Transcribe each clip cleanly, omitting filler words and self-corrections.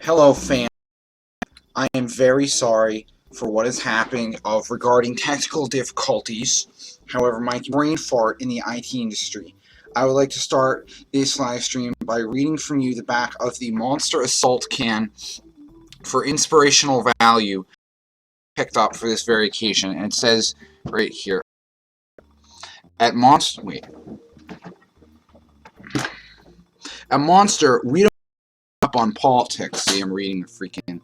Hello, fam. I am very sorry for what is happening regarding technical difficulties. However, my brain fart in the IT industry. I would like to start this live stream by reading from you the back of the Monster Assault can for inspirational value picked up for this very occasion. And it says right here, at Monster, we don't up on politics. See, I'm reading the freaking.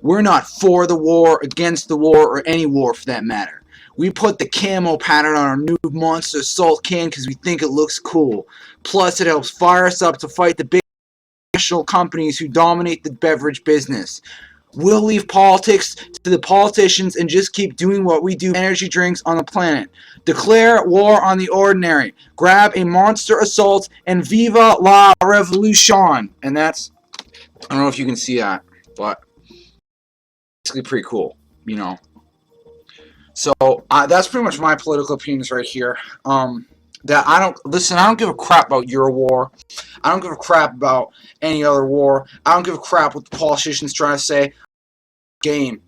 We're not for the war, against the war, or any war for that matter. We put the camo pattern on our new Monster Assault can because we think it looks cool. Plus, it helps fire us up to fight the big national companies who dominate the beverage business. We'll leave politics to the politicians and just keep doing what we do. Energy drinks on the planet. Declare war on the ordinary. Grab a Monster Assault and viva la revolution. And that's, I don't know if you can see that, but basically pretty cool, you know. So that's pretty much my political opinions right here. That I don't give a crap about your war. I don't give a crap about any other war. I don't give a crap what the politicians try to say. Game.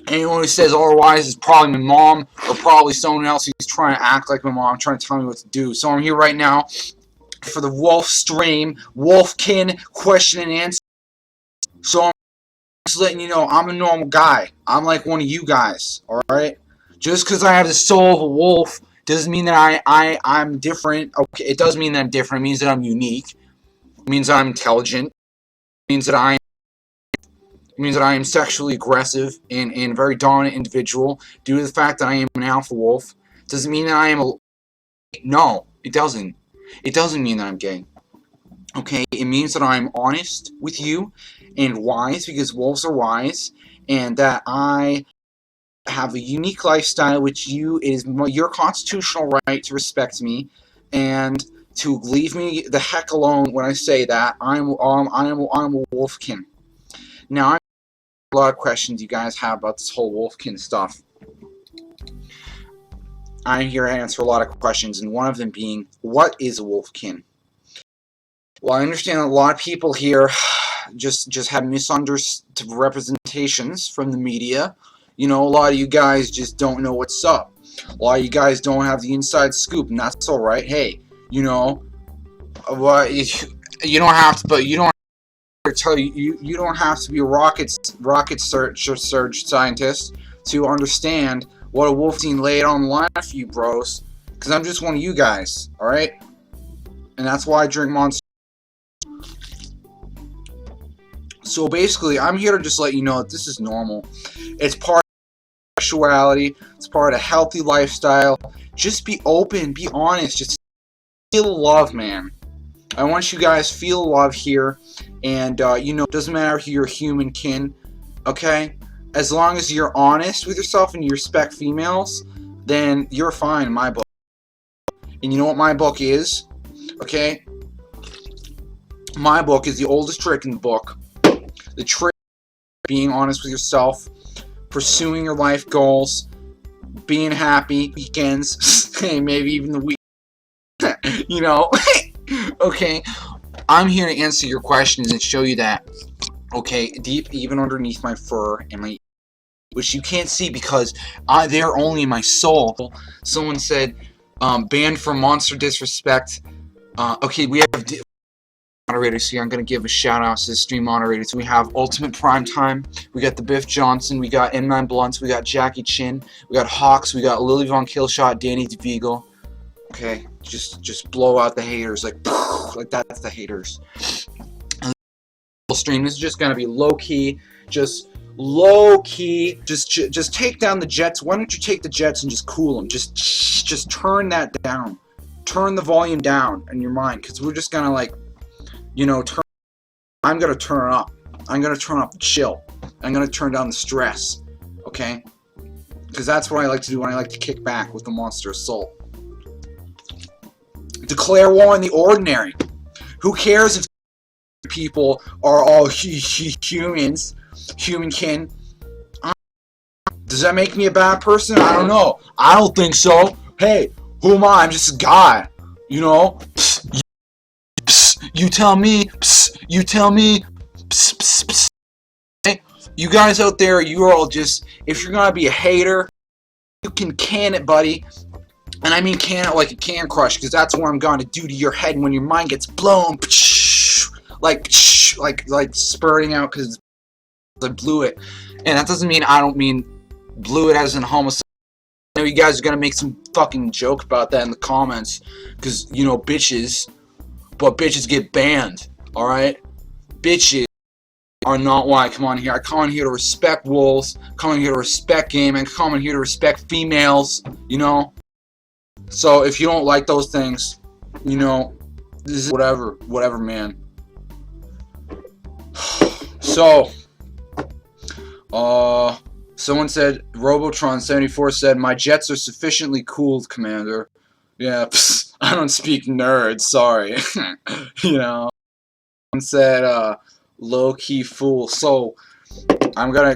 Anyone who says otherwise is probably my mom or probably someone else who's trying to act like my mom, trying to tell me what to do. So I'm here right now for the WOLFSTREAM Wolfkin question and answer. So I'm just letting you know I'm a normal guy. I'm like one of you guys, alright? Just because I have the soul of a wolf doesn't mean that I'm different. Okay, it does mean that I'm different. It means that I'm unique. It means that I'm intelligent. It means that I am sexually aggressive and a very dominant individual due to the fact that I am an alpha wolf. Doesn't mean that I am a... No, it doesn't. It doesn't mean that I'm gay. Okay, it means that I'm honest with you and wise, because wolves are wise, and that I have a unique lifestyle which is your constitutional right to respect me and to leave me the heck alone when I say that I'm a Wolfkin. Now, a lot of questions you guys have about this whole Wolfkin stuff. I'm here to answer a lot of questions, and one of them being, what is a Wolfkin? Well, I understand that a lot of people here just have misunderstood representations from the media. You know, a lot of you guys just don't know what's up. A lot of you guys don't have the inside scoop, and that's alright. Hey, you know, you don't have to, but you don't tell you don't have to be a rocket surge scientist to understand what a wolf team laid on the line for you, bros. Because I'm just one of you guys, alright? And that's why I drink Monster. So basically, I'm here to just let you know that this is normal. It's part of sexuality. It's part of a healthy lifestyle. Just be open, be honest, just feel love, man. I want you guys to feel love here, and you know, it doesn't matter if you're a human kin, okay? As long as you're honest with yourself and you respect females, then you're fine in my book. And you know what my book is? Okay? My book is the oldest trick in the book. The trick of being honest with yourself, pursuing your life goals, being happy, weekends, maybe even the week, you know? Okay, I'm here to answer your questions and show you that, okay, deep even underneath my fur and my, which you can't see because they're only my soul. Someone said, banned from monster disrespect. Okay, we have moderators here. I'm going to give a shout out to the stream moderators. We have Ultimate Primetime, we got the Biff Johnson, we got M9 Blunts, we got Jackie Chin, we got Hawks, we got Lily Von Killshot, Danny DeVigo. Okay, just blow out the haters, like that's the haters. Stream. This is just gonna be low key, just take down the Jets. Why don't you take the Jets and just cool them? Just turn that down, turn the volume down in your mind, because we're just gonna, like, you know, I'm gonna turn it up. I'm gonna turn up the chill. I'm gonna turn down the stress. Okay, because that's what I like to do when I like to kick back with the Monster Assault. Declare war on the ordinary. Who cares if people are all humans, humankin? Does that make me a bad person? I don't know. I don't think so. Hey, who am I? I'm just a guy. You know? You tell me. You tell me. Psst, psst, psst. Hey, you guys out there, you're all just, if you're gonna be a hater, you can it, buddy. And I mean can it like a can crush, because that's what I'm gonna do to your head when your mind gets blown. Like spurting out because I blew it. And that doesn't mean I don't mean blew it as in homosexual. I know you guys are gonna make some fucking joke about that in the comments, because, you know, bitches, but bitches get banned, alright? Bitches are not why I come on here. I come on here to respect wolves, come on here to respect game, and come on here to respect females, you know? So if you don't like those things, you know, this is whatever, man. So, someone said, Robotron74 said, my jets are sufficiently cooled, Commander. Yeah, psst, I don't speak nerd, sorry. You know. Someone said, low-key fool. So, I'm gonna,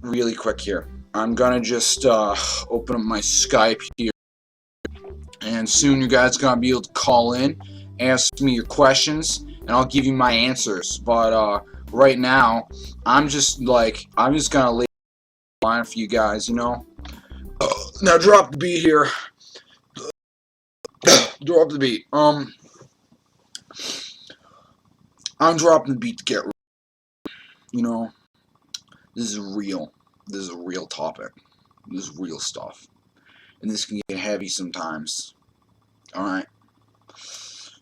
really quick here, I'm gonna just, open up my Skype here. And soon you guys are gonna be able to call in, ask me your questions, and I'll give you my answers. But, right now, I'm just gonna lay a line for you guys, you know? Now drop the beat here. Drop the beat. I'm dropping the beat to get real. You know, this is real. This is a real topic. This is real stuff. And this can get heavy sometimes. Alright?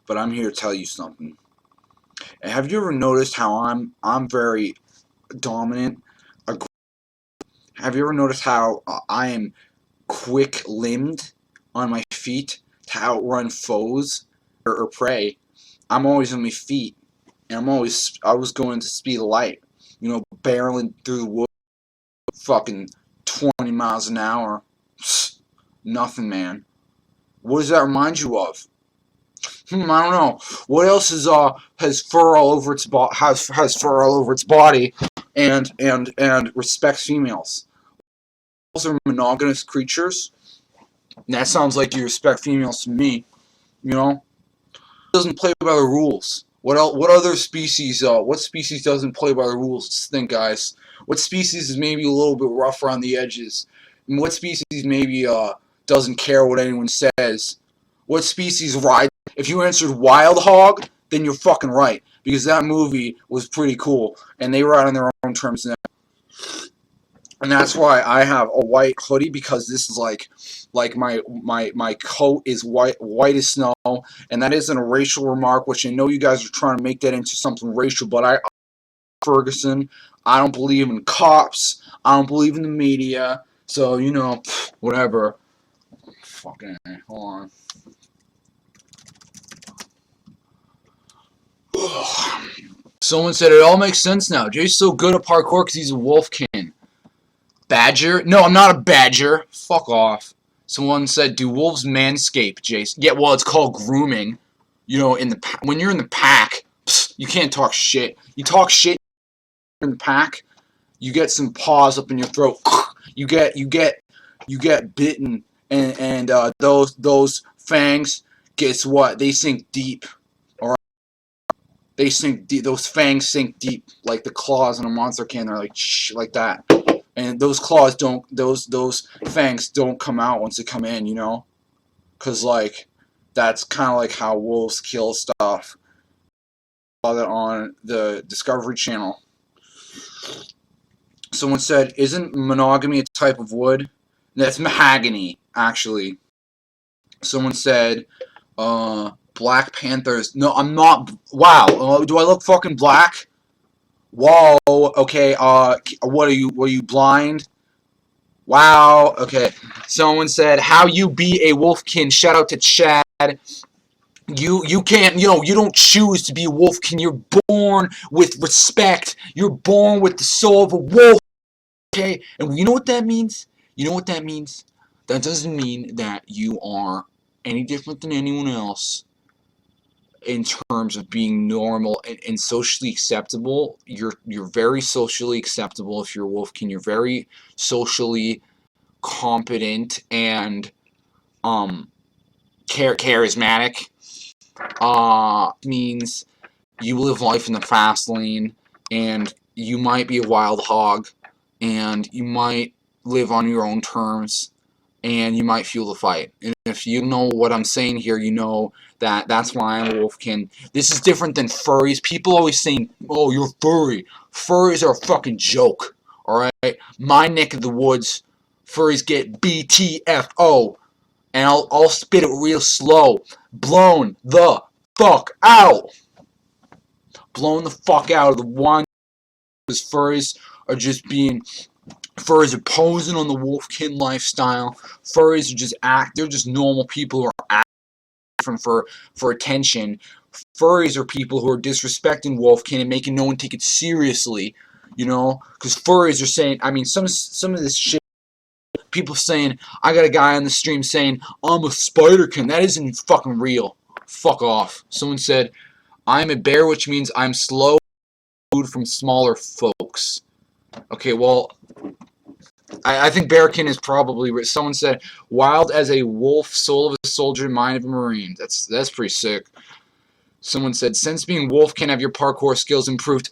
But I'm here to tell you something. And have you ever noticed how I'm very dominant? Have you ever noticed how I am quick-limbed on my feet to outrun foes or prey? I'm always on my feet, and I was going to speed of light, you know, barreling through the woods, fucking 20 miles an hour. Nothing, man. What does that remind you of? I don't know. What else has fur all over its has fur all over its body, and respects females? Those are monogamous creatures. And that sounds like you respect females to me. You know, doesn't play by the rules. What else? What other species? What species doesn't play by the rules? Let's think, guys. What species is maybe a little bit rougher on the edges? And what species maybe doesn't care what anyone says? What species ride? If you answered wild hog, then you're fucking right, because that movie was pretty cool, and they ride on their own terms now. And that's why I have a white hoodie, because this is like my coat is white as snow, and that isn't a racial remark, which I know you guys are trying to make that into something racial, but I Ferguson, I don't believe in cops, I don't believe in the media, so, you know, whatever. Fucking, hold on. Someone said it all makes sense now. Jay's so good at parkour because he's a Wolfkin. Badger? No, I'm not a badger. Fuck off. Someone said, do wolves manscape, Jace? Yeah, well, it's called grooming. You know, when you're in the pack, you can't talk shit. You talk shit in the pack, you get some paws up in your throat. You get bitten, and those fangs, guess what? They sink deep. Alright? They sink deep. Those fangs sink deep, like the claws in a monster can. They're like shh, like that. And those claws don't, those fangs don't come out once they come in, you know? Because, like, that's kind of like how wolves kill stuff. I saw that on the Discovery Channel. Someone said, isn't monogamy a type of wood? That's mahogany, actually. Someone said, Black Panthers. No, I'm not. Wow. Do I look fucking black? Whoa. Okay. What are you? Were you blind? Wow. Okay. Someone said, how you be a wolfkin? Shout out to Chad. You can't, you know, you don't choose to be a wolfkin. You're born with respect. You're born with the soul of a wolf. Okay? And you know what that means? You know what that means? That doesn't mean that you are any different than anyone else in terms of being normal and socially acceptable. You're very socially acceptable if you're a wolfkin. You're very socially competent and charismatic. Means you live life in the fast lane. and you might be a wild hog, and you might live on your own terms, and you might fuel the fight. And if you know what I'm saying here, you know that that's why I'm a Wolfkin. This is different than furries. People always saying, "Oh, you're furry." Furries are a fucking joke. All right, my neck of the woods, furries get BTFO, and I'll spit it real slow. Blown the fuck out. Blown the fuck out of the one. Because furries are just being. Furries are posing on the Wolfkin lifestyle. Furries are just they're just normal people who are acting for attention. Furries are people who are disrespecting Wolfkin and making no one take it seriously, you know? Because furries are saying, I mean, some of this shit, people saying, I got a guy on the stream saying, I'm a spiderkin. That isn't fucking real. Fuck off. Someone said, I'm a bear, which means I'm slow food from smaller folks. Okay, well, I think Bearkin is probably. Someone said, "Wild as a wolf, soul of a soldier, mind of a marine." That's pretty sick. Someone said, "Since being Wolfkin, have your parkour skills improved?"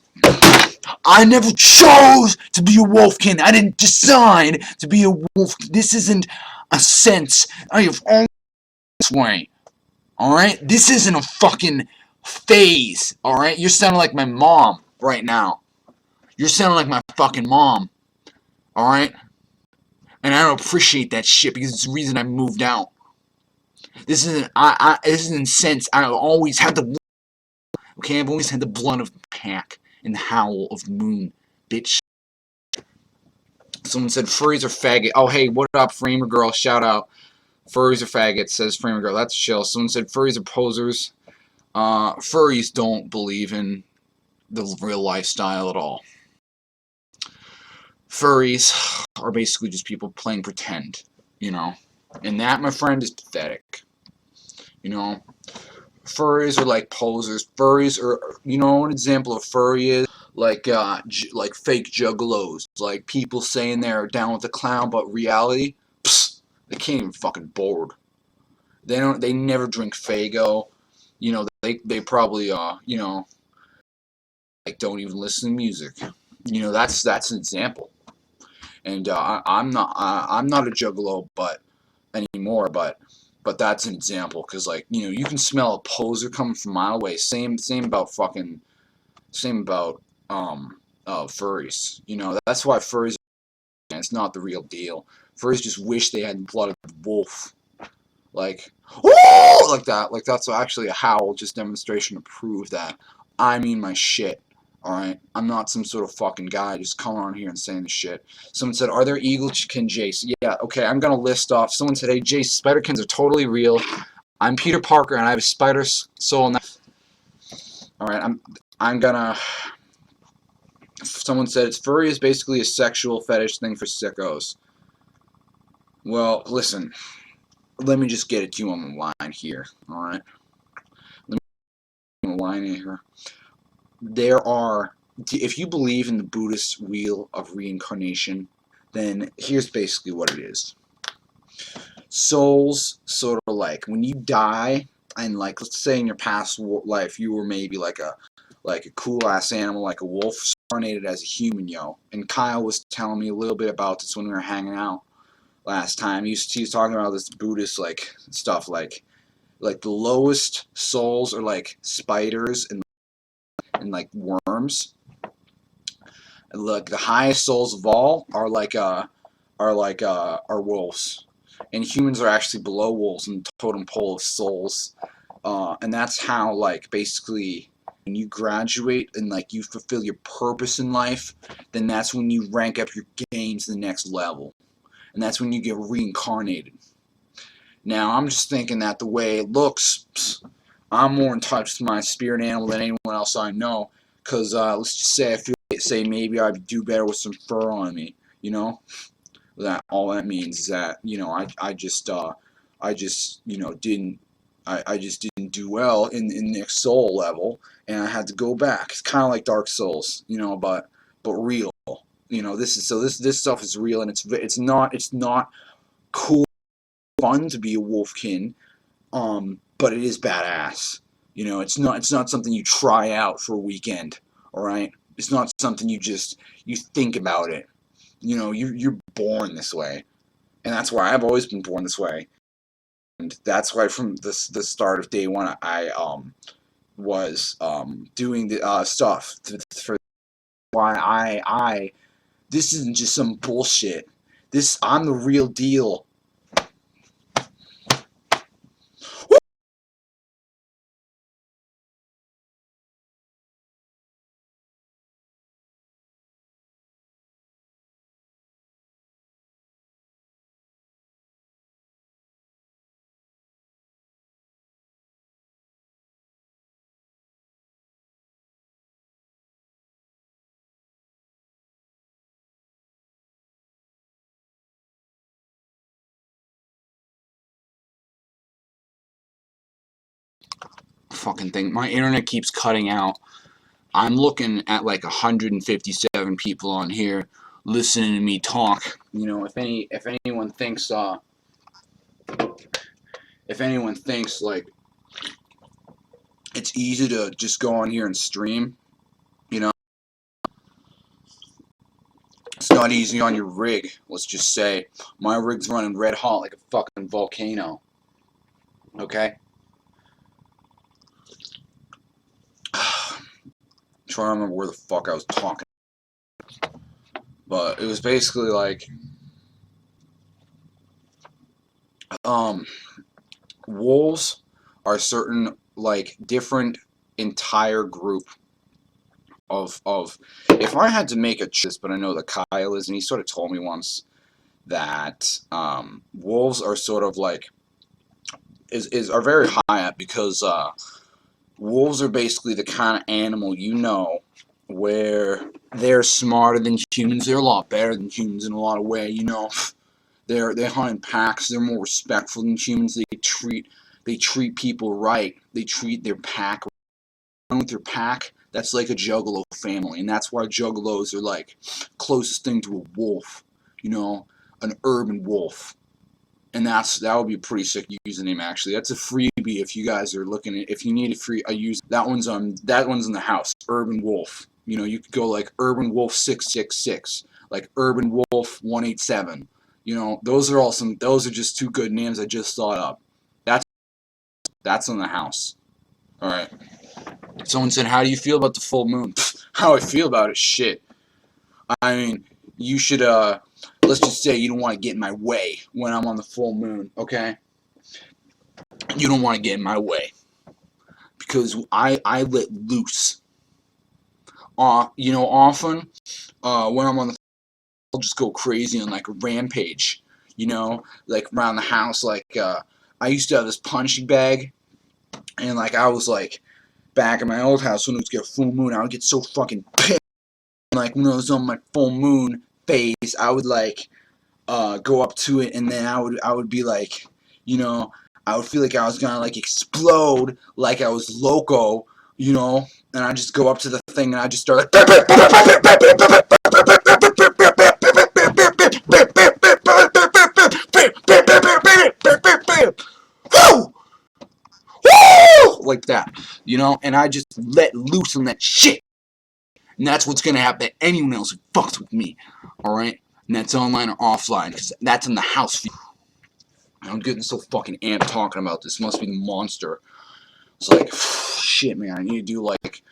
I never chose to be a Wolfkin. I didn't decide to be a wolf. This isn't a sense. I have always this way. All right, this isn't a fucking phase. All right, you're sounding like my mom right now. You're sounding like my fucking mom. All right. And I don't appreciate that shit because it's the reason I moved out. This isn't sense. I've always had the okay. I've always had the blood of the pack and the howl of the moon, bitch. Someone said furries are faggot. Oh hey, what up, Framer girl? Shout out. Furries are faggots, says Framer girl. That's chill. Someone said furries are posers. Furries don't believe in the real lifestyle at all. Furries are basically just people playing pretend, you know. And that, my friend, is pathetic. You know, furries are like posers. Furries are, you know, an example of furry is like fake juggalos, like people saying they're down with the clown, but reality, psst, they can't even fucking board. They never drink Fago. You know, they probably you know, like don't even listen to music. You know, that's an example. And I'm not a juggalo, but anymore, but that's an example because like you know you can smell a poser coming from a mile away. Same about furries. You know that's why furries. It's not the real deal. Furries just wish they had the blood of the wolf, like oh like that. Like that's actually a howl, just demonstration to prove that I mean my shit. Alright, I'm not some sort of fucking guy just coming on here and saying this shit. Someone said, are there eaglekin Jace? Yeah, okay, I'm gonna list off. Someone said, hey Jace, spiderkins are totally real. I'm Peter Parker and I have a spider soul now. Alright, I'm gonna. Someone said, it's furry is basically a sexual fetish thing for sickos. Well, listen, let me just get it to you on the line here, alright? Let me get on the line here. There are, if you believe in the Buddhist wheel of reincarnation, then here's basically what it is. Souls sort of like when you die, and like let's say in your past life you were maybe like a cool ass animal like a wolf reincarnated as a human, yo. And Kyle was telling me a little bit about this when we were hanging out last time. He was talking about this Buddhist like stuff like the lowest souls are like spiders and like worms. And look, the highest souls of all are wolves, and humans are actually below wolves in the totem pole of souls. And that's how like basically when you graduate and like you fulfill your purpose in life, then that's when you rank up your gains to the next level, and that's when you get reincarnated. Now I'm just thinking that the way it looks, I'm more in touch with my spirit animal than anyone else I know. Cause let's just say I feel say maybe I'd do better with some fur on me, you know. That all that means is that you know I just you know I just didn't do well in the soul level, and I had to go back. It's kind of like Dark Souls, you know, but real. You know, this stuff is real, and it's not cool fun to be a wolfkin, but it is badass. You know, it's not something you try out for a weekend. All right, It's not something you think about it. You know, you're born this way, and that's why I've always been born this way. And that's why from the start of day one, I was doing the stuff for why I this isn't just some bullshit. I'm the real deal. Fucking thing. My internet keeps cutting out. I'm looking at like 157 people on here listening to me talk. You know, if anyone thinks like it's easy to just go on here and stream, you know, it's not easy on your rig. Let's just say my rig's running red hot like a fucking volcano. Okay. Trying to remember where the fuck I was talking, but it was basically like, wolves are certain like different entire group of if I had to make a choice, but I know that Kyle is, and he sort of told me once that wolves are sort of like are very high up because wolves are basically the kind of animal, you know, where they're smarter than humans. They're a lot better than humans in a lot of ways, you know. They hunt in packs. They're more respectful than humans. They treat people right. They treat their pack with their pack. That's like a juggalo family, and that's why juggalos are like closest thing to a wolf, you know, an urban wolf. And that would be a pretty sick username actually. That's a freebie if you guys are looking at, if you need a use, that one's in the house. Urban Wolf. You know, you could go like Urban Wolf 666, like Urban Wolf 187. You know, those are just two good names I just thought up. That's in the house. All right. Someone said, "How do you feel about the full moon?" How I feel about it? Shit. I mean, you should let's just say you don't want to get in my way when I'm on the full moon, okay? You don't want to get in my way because I let loose. You know, often when I'm on the, I'll just go crazy on like a rampage. You know, like around the house. Like I used to have this punching bag, and like I was like back in my old house when it was get a full moon, I would get so fucking pissed. Like when it was on my full moon phase, I would like go up to it, and then I would be like, you know, I would feel like I was gonna like explode, like I was loco, you know, and I just go up to the thing and I just start like, woo, woo, like that, you know, and I just let loose on that shit, and that's what's gonna happen to anyone else who fucks with me, all right, and that's online or offline, because that's in the house. I'm getting so fucking amped talking about this. Must be the monster. It's like, shit, man. I need to do like.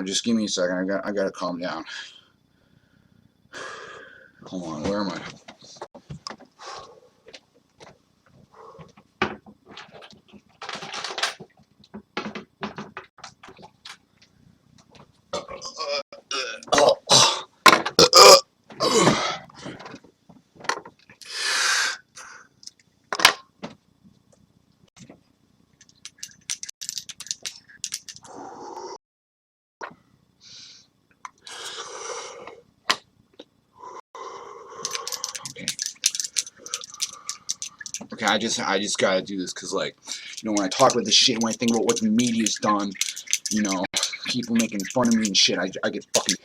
Just give me a second. I gotta calm down. Hold on. Where am I? Okay, I just gotta do this because, like, you know, when I talk about this shit, when I think about what the media's done, you know, people making fun of me and shit, I get fucking.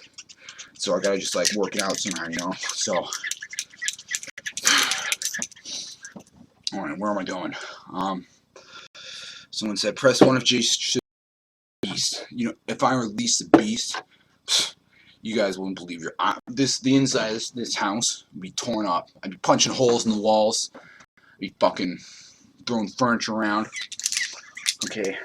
So I gotta just like work it out somehow, you know. So, all right, where am I going? Someone said press 1 if Jace should beast. You know, if I release the beast, You guys wouldn't believe the inside of this house would be torn up. I'd be punching holes in the walls. I'd be fucking throwing furniture around. Okay.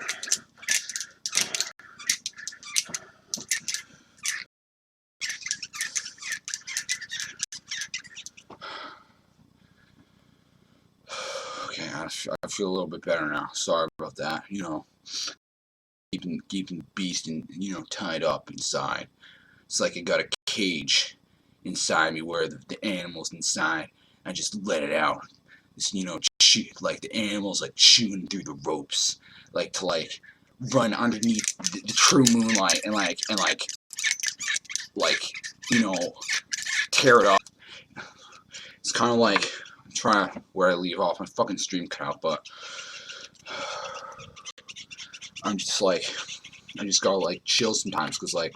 Okay, I feel a little bit better now. Sorry about that. You know, keeping the beast tied up inside. It's like I got a cage inside me where the animal's inside. I just let it out. It's, like the animal's like chewing through the ropes, like to run underneath the true moonlight and tear it up. It's kind of like I'm trying where I leave off. My fucking stream cut out, but I just gotta chill sometimes because I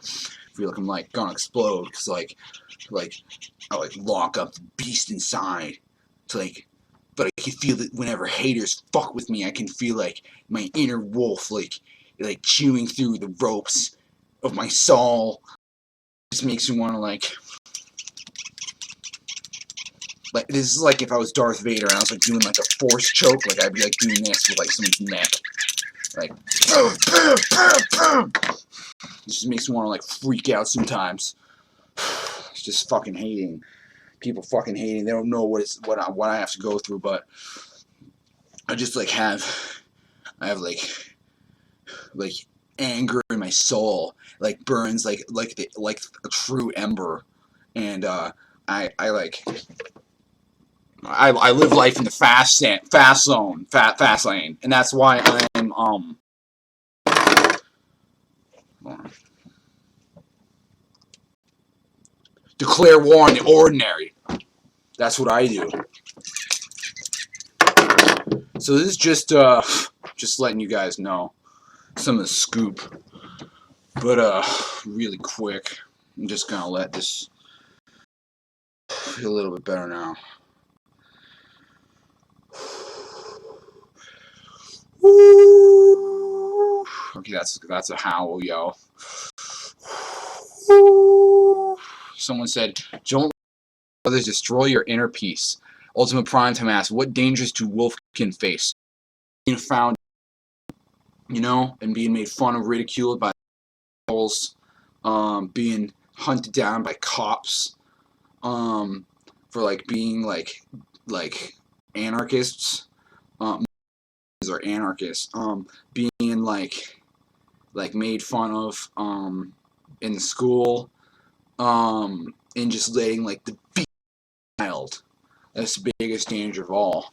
feel like I'm gonna explode because I lock up the beast inside to but I can feel that whenever haters fuck with me, I can feel my inner wolf chewing through the ropes of my soul. It just makes me want to this is like if I was Darth Vader and I was doing a force choke, I'd be doing this with someone's neck. It just makes me want to freak out sometimes. It's just fucking hating. People fucking hating. They don't know what I have to go through, but I just have anger in my soul, burns like a true ember, and I live life in the fast lane, and that's why I'm declare war on the ordinary. That's what I do. So this is just letting you guys know some of the scoop, but really quick. I'm just gonna let this feel a little bit better now. Okay, that's a howl, yo. Someone said, "Don't let others destroy your inner peace." Ultimate Primetime asks, "What dangers do Wolfkin face?" Being found, and being made fun of, ridiculed by trolls, being hunted down by cops, for being anarchists, or anarchists, being made fun of, in the school, and just letting the beast child. That's the biggest danger of all,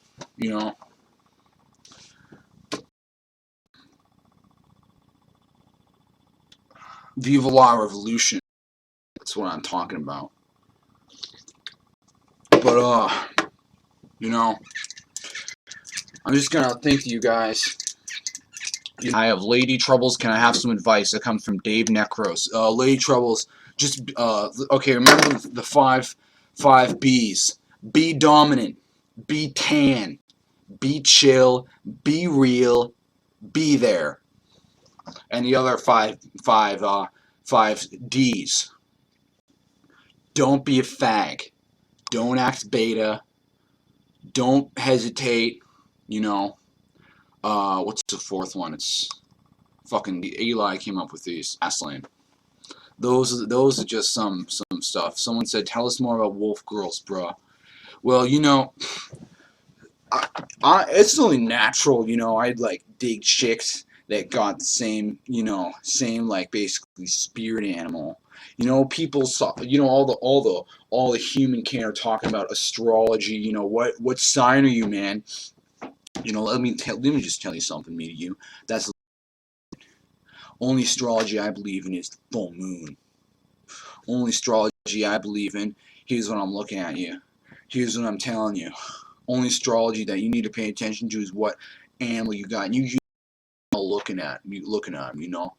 Viva la Revolution. That's what I'm talking about. But I'm just gonna thank you guys. I have lady troubles. Can I have some advice? That comes from Dave Necros. Lady troubles. Just okay. Remember the five B's. Be dominant. Be tan. Be chill. Be real. Be there. And the other five D's. Don't be a fag. Don't act beta. Don't hesitate. What's the fourth one? It's fucking Eli came up with these. Aslan. Those are just some stuff. Someone said, "Tell us more about wolf girls, bruh." Well, it's only natural. I'd dig chicks that got the same basically spirit animal. People saw. All the human can are talking about astrology. What sign are you, man? Let me just tell you something, me to you. That's only astrology I believe in is the full moon. Only astrology I believe in. Here's what I'm looking at you. Here's what I'm telling you. Only astrology that you need to pay attention to is what animal you got. And you looking at them,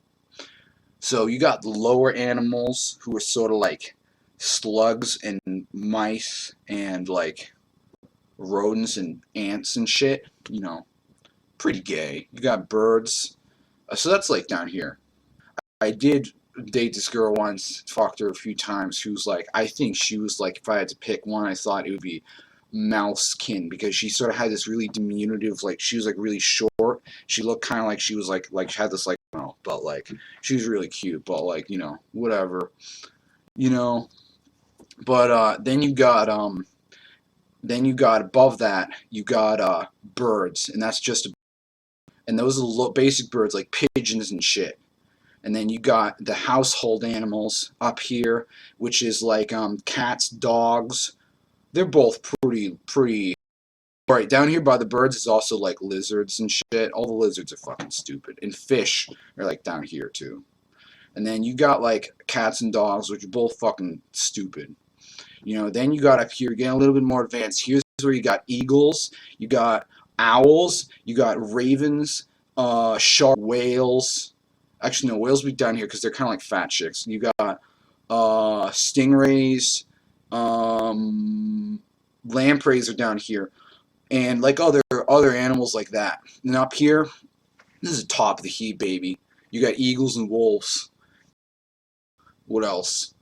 So you got the lower animals who are sort of like slugs and mice and rodents and ants and shit. Pretty gay. You got birds. So that's down here. I did date this girl once, fucked her a few times. She was like, I think she was like, if I had to pick one, I thought it would be Mousekin, because she sort of had this really diminutive, like, she was like really short. She looked kind of like she was like she had this like, I don't know, but like she was really cute, but like, you know, whatever, you know. But then you got above that, you got birds, and that's just and those are basic birds like pigeons and shit. And then you got the household animals up here, which is like cats, dogs. They're both pretty. All right, down here by the birds is also like lizards and shit. All the lizards are fucking stupid, and fish are like down here too. And then you got like cats and dogs, which are both fucking stupid. You know, then you got up here, getting a little bit more advanced. Here's where you got eagles, you got owls, you got ravens, shark, whales. Actually, no, whales be down here because they're kind of like fat chicks. You got stingrays, lampreys are down here, and like other animals like that. And up here, this is the top of the heap, baby. You got eagles and wolves. What else?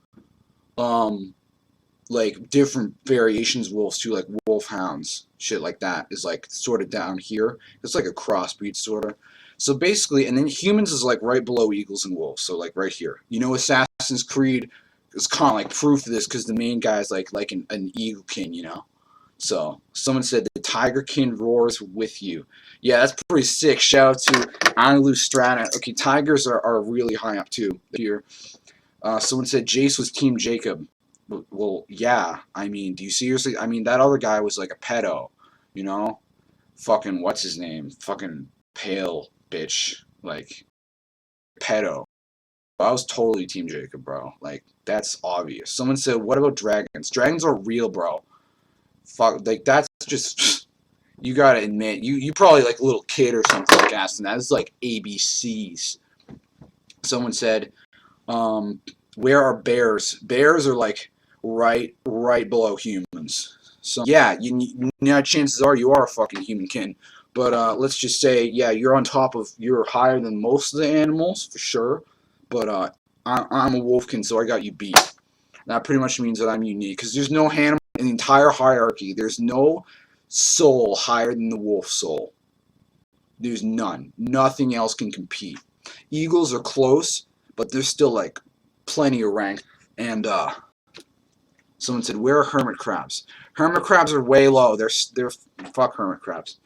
Like different variations of wolves too, like wolfhounds, shit like that is like sort of down here. It's like a crossbreed sort of. So basically, and then humans is like right below eagles and wolves, so like right here. You know, Assassin's Creed is kind of like proof of this because the main guy is like an eaglekin, you know. So someone said the tigerkin roars with you. Yeah, that's pretty sick. Shout out to WOLFSTREAM. Okay, tigers are really high up too here. Someone said Jace was Team Jacob. Well, yeah. I mean, do you seriously? I mean, that other guy was like a pedo, you know? Fucking, what's his name? Fucking pale bitch. Like, pedo. I was totally Team Jacob, bro. Like, that's obvious. Someone said, what about dragons? Dragons are real, bro. Fuck, like, that's just, you gotta admit, you probably like a little kid or something like asking that. It's like ABCs. Someone said, where are bears? Bears are like right below humans. So yeah, chances are you are a fucking humankin. But let's just say, yeah, you're higher than most of the animals for sure. But I'm a wolfkin, so I got you beat. That pretty much means that I'm unique, because there's no animal in the entire hierarchy. There's no soul higher than the wolf soul. There's none. Nothing else can compete. Eagles are close, but there's still like plenty of rank. And someone said, where are hermit crabs? Hermit crabs are way low. They're fuck hermit crabs.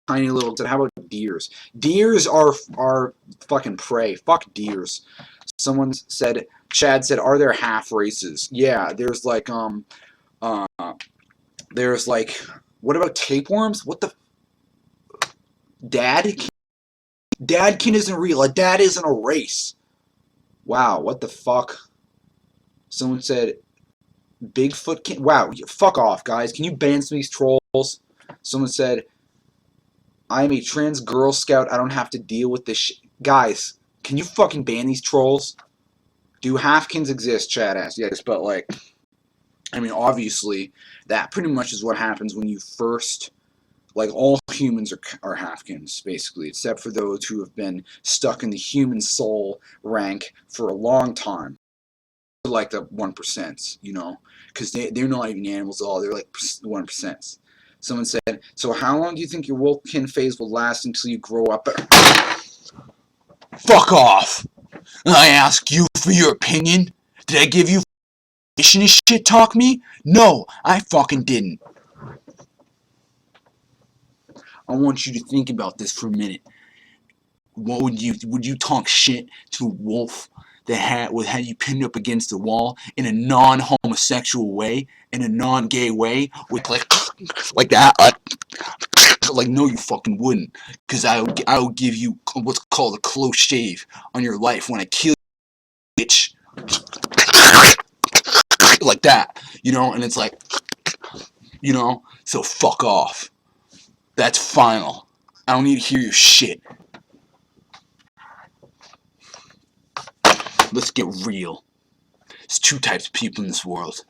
Tiny little. How about deers? Deers are fucking prey. Fuck deers. Someone said, Chad said, are there half races? Yeah, there's like what about tapeworms? What the Dadkin isn't real. A dad isn't a race. Wow, what the fuck? Someone said Bigfoot can. Wow, fuck off, guys. Can you ban some of these trolls? Someone said, I'm a trans Girl Scout. I don't have to deal with this shit. Guys, can you fucking ban these trolls? Do halfkins exist? Chad asked. Yes, but like, I mean, obviously, that pretty much is what happens when you first. Like, all humans are halfkins, basically, except for those who have been stuck in the human soul rank for a long time. Like the 1%, you know, because they're not even animals at all. They're like 1%. Someone said, so how long do you think your wolfkin phase will last until you grow up? Fuck off! I ask you for your opinion? Did I give you and shit talk me? No, I fucking didn't. I want you to think about this for a minute. What would you talk shit to a wolf that had you pinned up against the wall in a non-homosexual way, in a non-gay way, with like that? Like, no, you fucking wouldn't, because I would give you what's called a close shave on your life when I kill you, bitch. Like that, you know, and it's like, you know, so fuck off. That's final. I don't need to hear your shit. Let's get real. There's two types of people in this world.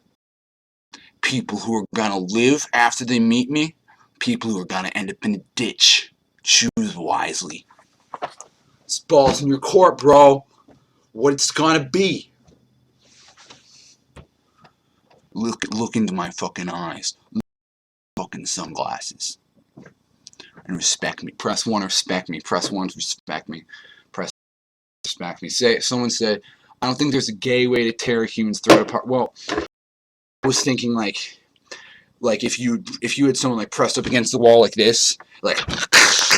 People who are gonna live after they meet me. People who are gonna end up in a ditch. Choose wisely. This ball's in your court, bro. what it's gonna be. Look into my fucking eyes. Fucking sunglasses. And respect me. Press 1 to respect me. Press 1 to respect me. Press respect me. Someone said, I don't think there's a gay way to tear a human's throat apart. Well, I was thinking like if you had someone like pressed up against the wall like this, like,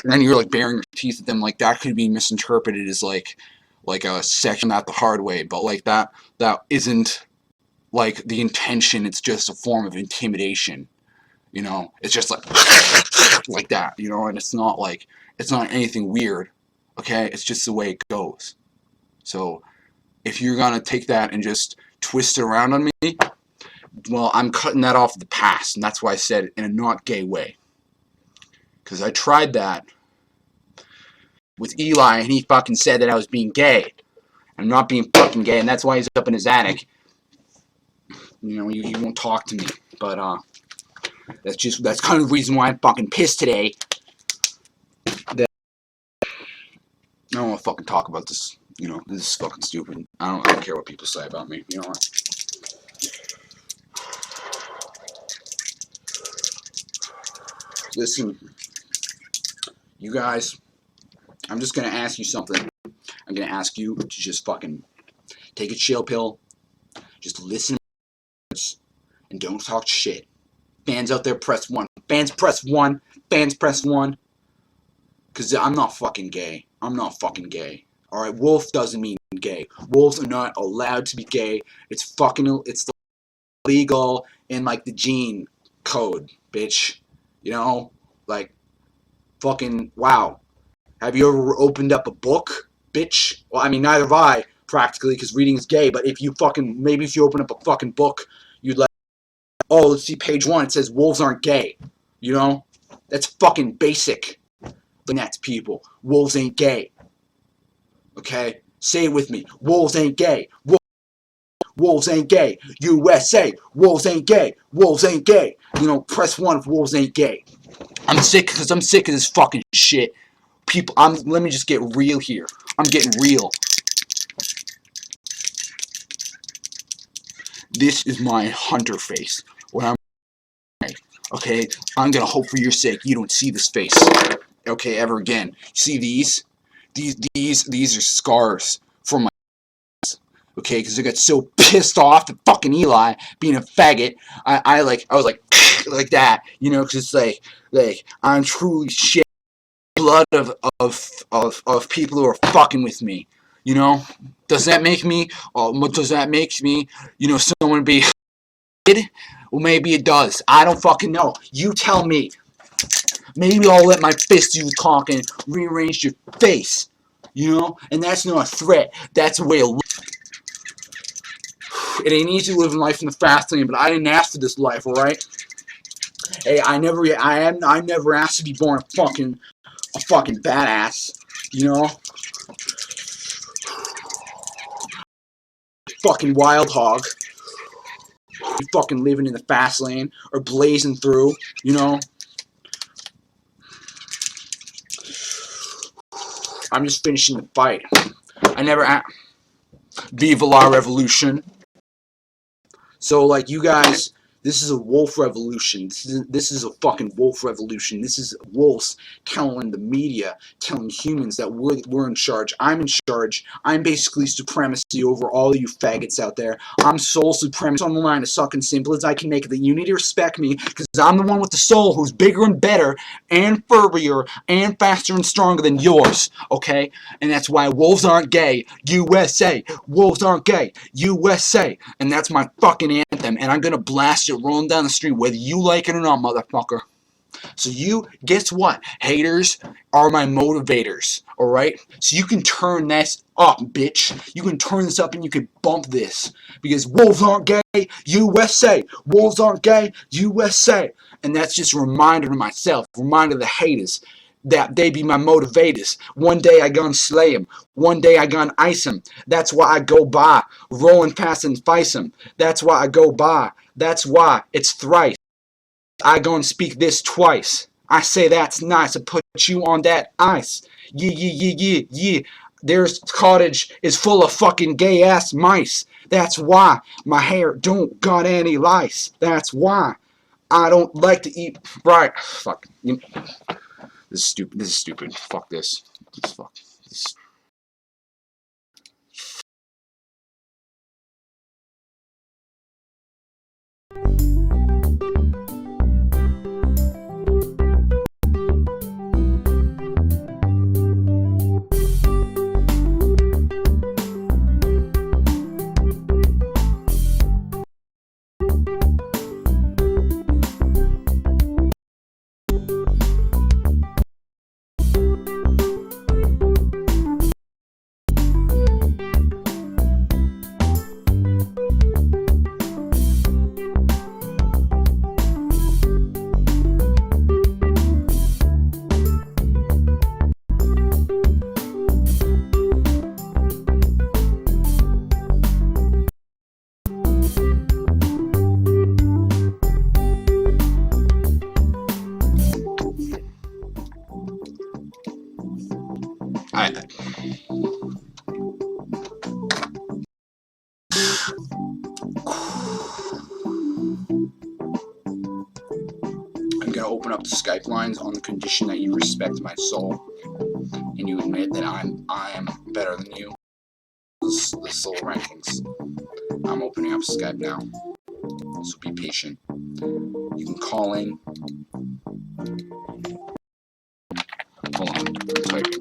and then you're like baring your teeth at them, like that could be misinterpreted as like a section out the hard way, but like that isn't like the intention. It's just a form of intimidation, you know. It's just like that, you know, and it's not anything weird, okay? It's just the way it goes. So if you're gonna take that and just twist it around on me, well, I'm cutting that off of the past, and that's why I said it in a not gay way. Because I tried that with Eli, and he fucking said that I was being gay. I'm not being fucking gay, and that's why he's up in his attic. You know, he won't talk to me. But that's kind of the reason why I'm fucking pissed today. That I don't want to fucking talk about this. You know, this is fucking stupid. I don't care what people say about me. You know what? Listen, you guys, I'm just going to ask you something. I'm going to ask you to just fucking take a chill pill. Just listen and don't talk shit. Fans out there, press 1. Fans, press 1. Fans, press 1. Because I'm not fucking gay. I'm not fucking gay. Alright, wolf doesn't mean gay. Wolves are not allowed to be gay. It's illegal in like the gene code, bitch. You know? Like, fucking, wow. Have you ever opened up a book, bitch? Well, I mean, neither have I, practically, because reading is gay, but if you fucking, maybe if you open up a fucking book, you'd like, oh, let's see page 1, it says wolves aren't gay. You know? That's fucking basic. But that's people. Wolves ain't gay. Okay? Say it with me. Wolves ain't gay. Wolves ain't gay. USA. Wolves ain't gay. Wolves ain't gay. You know, press 1 if wolves ain't gay. I'm sick of this fucking shit. People, let me just get real here. I'm getting real. This is my hunter face. Okay, I'm gonna hope for your sake you don't see this face, okay, ever again. You see these? These are scars from my, okay, because I got so pissed off at fucking Eli being a faggot. I was like like that, you know, because it's like I'm truly shit blood of people who are fucking with me, you know. Does that make me, you know, someone be well, maybe it does. I don't fucking know. You tell me. Maybe I'll let my fist do the talking, rearrange your face, you know? And that's not a threat. That's a way of life. It ain't easy living life in the fast lane, but I didn't ask for this life, alright? Hey, I never asked to be born a fucking badass, you know? Fucking wild hog. You fucking living in the fast lane or blazing through, you know? I'm just finishing the fight. I never Viva la revolution. So, like, you guys, this is a wolf revolution. This is a fucking wolf revolution. This is wolves telling the media, telling humans that we're in charge. I'm in charge. I'm basically supremacy over all of you faggots out there. I'm soul supremacy on the line, as fucking simple as I can make it. That you need to respect me, because I'm the one with the soul who's bigger and better and furrier and faster and stronger than yours, okay? And that's why wolves aren't gay. USA. Wolves aren't gay. USA. And that's my fucking anthem, and I'm gonna blast it rolling down the street whether you like it or not, motherfucker. So you, guess what? Haters are my motivators, alright? So you can turn this up, bitch. You can turn this up and you can bump this. Because wolves aren't gay, USA. Wolves aren't gay, USA. And that's just a reminder to myself, a reminder to the haters, that they be my motivators. One day I gonna slay them. One day I gonna ice them. That's why I go by, rolling past and face them. That's why I go by. That's why it's thrice. I gonna speak this twice. I say that's nice. I put you on that ice. Yeah, yeah, yeah, yeah, yeah. Their cottage is full of fucking gay ass mice. That's why my hair don't got any lice. That's why I don't like to eat. Right? Fuck. This is stupid. This is stupid. Fuck this. This fuck. This. I'm gonna open up the Skype lines on the condition that you respect my soul and you admit that I am better than you. The soul rankings. I'm opening up Skype now, so be patient. You can call in. Hold on, I'm typing.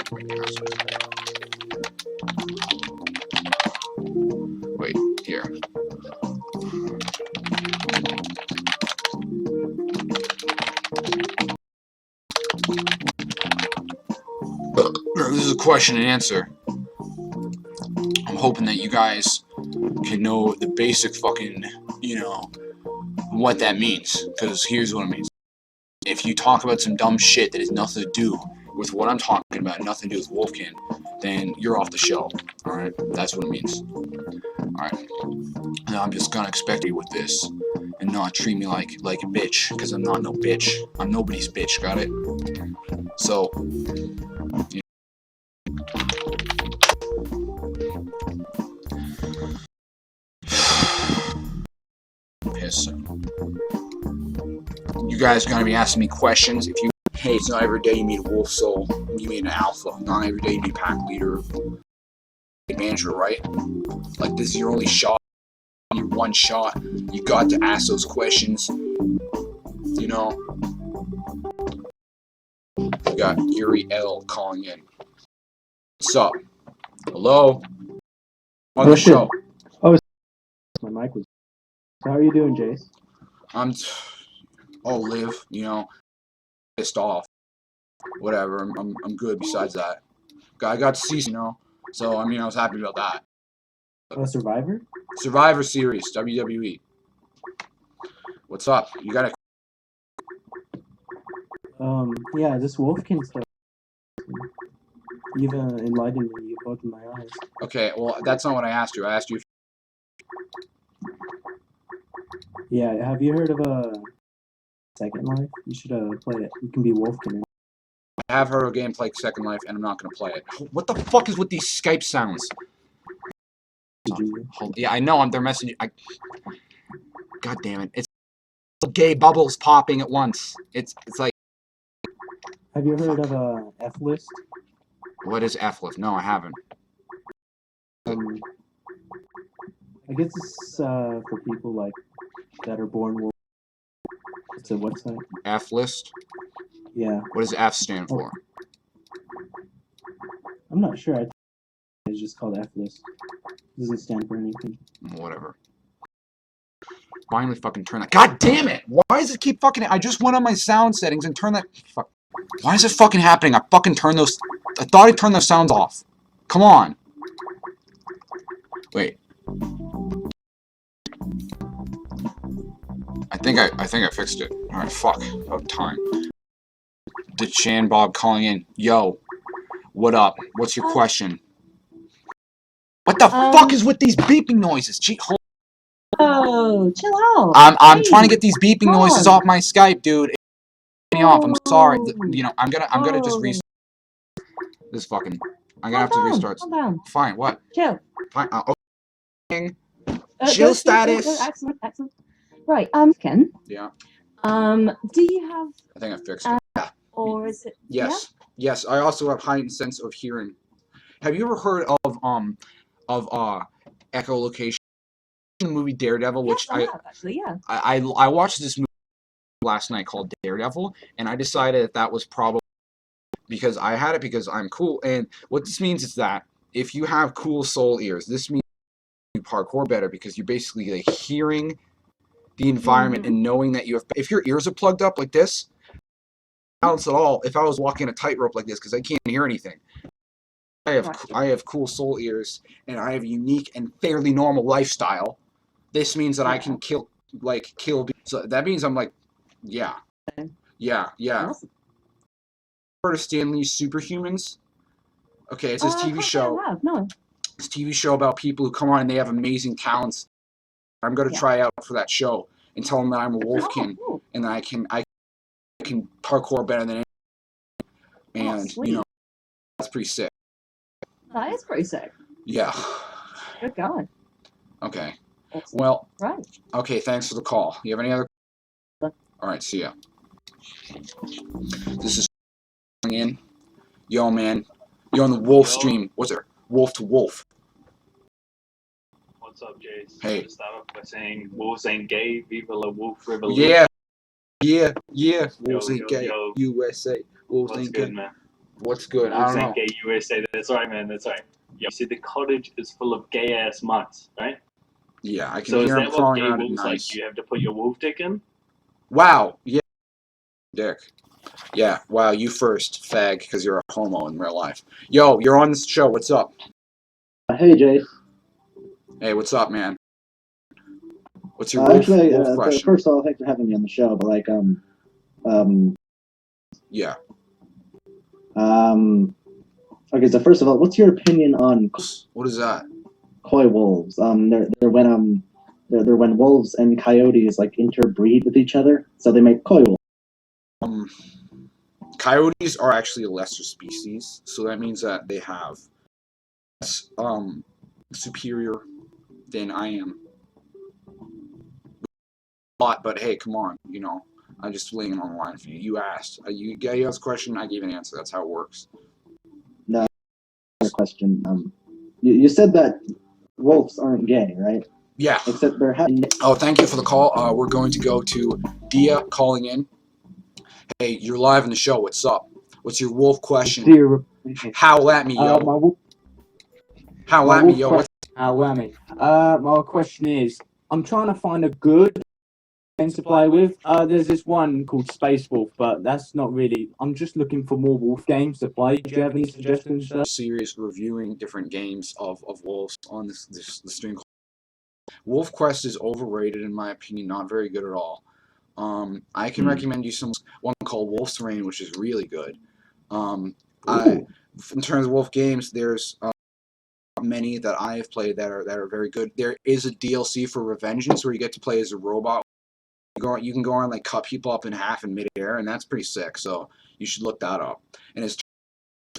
Wait, here. This is a question and answer. I'm hoping that you guys can know the basic fucking, what that means. Because here's what it means. If you talk about some dumb shit that has nothing to do with what I'm talking about, nothing to do with Wolfkin, then you're off the show. Alright? That's what it means. Alright. Now I'm just gonna expect you with this and not treat me like a bitch, because I'm not no bitch. I'm nobody's bitch, got it? So, piss. You guys are gonna be asking me questions. If you, hey, it's not every day you meet a wolf soul, you meet an alpha. Not every day you meet a pack leader, manager, right? Like, this is your only shot. Your one shot. You got to ask those questions. You know. We got Yuri L calling in. What's up? Hello? On the show. Oh, my mic was. How are you doing, Jace? I'll live, pissed off. Whatever, I'm good besides that. I got to see, so, I was happy about that. Survivor? Survivor Series, WWE. What's up? You got a... Yeah, this Wolfkin stuff. You've enlightened me, you've opened my eyes. Okay, well, that's not what I asked you. I asked you if... Yeah, have you heard of Second Life? You should play it. You can be Wolfkin. I have heard of a game like Second Life, and I'm not going to play it. What the fuck is with these Skype sounds? Yeah, I know, they're messaging... God damn it. It's gay bubbles popping at once. It's like... Have you heard of F-List? What is F-List? No, I haven't. I guess it's for people like that are born wolf. It's a website. F-List? Yeah. What does F stand for? I'm not sure. I think it's just called F-List. It doesn't stand for anything. Whatever. Finally fucking turn that... God damn it! Why does it keep fucking... I just went on my sound settings and turned that... Fuck. Why is it fucking happening? I fucking turned those... I thought I turned those sounds off. Come on. Wait. I think I fixed it. Alright, fuck. About time. Did Shan Bob calling in? Yo. What up? What's your question? What the fuck is with these beeping noises? Gee, hold Oh, chill out. I'm trying to get these beeping noises off my Skype, dude. It's me off. I'm sorry. I'm gonna just restart this fucking... I'm gonna have to restart. Calm down. Fine. What? Chill. Fine. Okay. Chill Good, status. good, excellent, excellent. Right, Ken. Yeah. Do you have, I think I fixed it. Yeah. or is it? Yes. Yes. I also have heightened sense of hearing. Have you ever heard of echolocation? The movie Daredevil, which Yes, I have actually. Yeah. I watched this movie last night called Daredevil, and I decided that was probably because I had it because I'm cool. And what this means is that if you have cool soul ears, this means you parkour better because you're basically like hearing the environment and knowing that you have. If your ears are plugged up like this, balance at all. If I was walking a tightrope like this, because I can't hear anything. I have cool soul ears, and I have a unique and fairly normal lifestyle. This means that I can kill. So that means I'm like, yeah. Awesome. Heard of Stanley's Superhumans? Okay, it's this TV show. No. It's a TV show about people who come on and they have amazing talents. I'm gonna try out for that show and tell them that I'm a Wolfkin and that I can parkour better than anyone. And you know, that's pretty sick. That is pretty sick. Yeah. Good going. Okay. Awesome. Well. Right. Okay. Thanks for the call. You have any other? All right. See ya. This is in. Yo, man. You're on the WOLFSTREAM. What's it? Wolf to Wolf. What's up, Jace? Hey. To start off by saying wolves ain't gay. Viva la wolf revolution. Yeah. Yo, Wolves ain't gay. yo. USA. Wolves What's ain't good, gay. man? What's good? I Wolves don't know. ain't gay. USA. That's right, man. That's right. Yo, see, the cottage is full of gay ass mutts, right? Yeah, I can So is hear him that what crawling gay around at wolves night. like? You have to put your wolf dick in? Wow. Yeah. Dick. Yeah. Wow. You first, fag, because you're a homo in real life. Yo, you're on this show. What's up? Hey, Jace. Hey, what's up, man? What's your wolf question? First of all, thanks for having me on the show. But like, Yeah. Okay, so first of all, what's your opinion on What is that? coy wolves? They're when wolves and coyotes like interbreed with each other, so they make coy wolves. Coyotes are actually a lesser species, so that means that they have superior than I am. But hey, come on, you know, I'm just laying it on the line for you. You asked. You asked a question, I gave an answer. That's how it works. No, question. You said that wolves aren't gay, right? Yeah. Except they're having. Oh, thank you for the call. We're going to go to Dia calling in. Hey, you're live in the show. What's up? What's your wolf question? Howl at me, yo. Howl at me, yo. Howl at me. My question is, I'm trying to find a good game to play with. There's this one called Space Wolf, but that's not really. I'm just looking for more wolf games to play. Do you have any suggestions, sir? Serious reviewing different games of wolves on the stream. Wolf Quest is overrated in my opinion. Not very good at all. I can recommend you one called WOLFSTREAM, which is really good. In terms of wolf games, there's many that I have played that are very good. There is a DLC for Revengeance where you get to play as a robot. You can go on like cut people up in half in midair, and that's pretty sick. So you should look that up. And as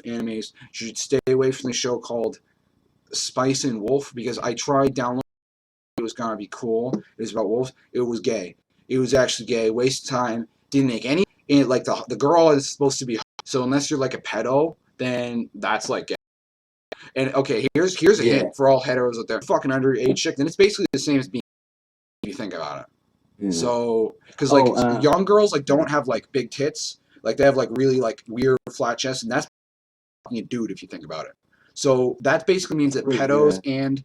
animes, you should stay away from the show called Spice and Wolf because I tried downloading. It was gonna be cool. It was about wolves. It was gay. It was actually gay. Waste of time. Didn't make any. And like the girl is supposed to be. So unless you're like a pedo, then that's like gay. And okay, here's a hint for all heteros out there. Fucking underage chick. Then it's basically the same as being. If you think about it. Yeah. So, because like young girls like don't have like big tits. Like they have like really like weird flat chests, and that's a dude if you think about it. So that basically means that pedos and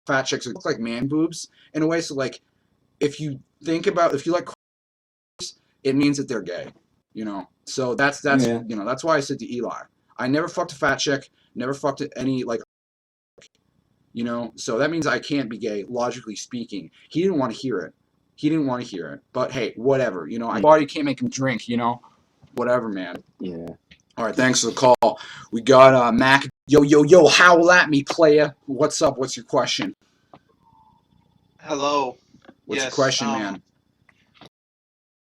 fat chicks look like man boobs in a way. So like, if you like, it means that they're gay, you know. So that's you know that's why I said to Eli, I never fucked a fat chick, never fucked any like, you know. So that means I can't be gay, logically speaking. He didn't want to hear it. But hey, whatever, you know. I body can't make him drink, you know. Whatever, man. Yeah. All right, thanks for the call. We got Mac. Yo, howl at me, playa. What's up? What's your question? Hello. What's your question, man?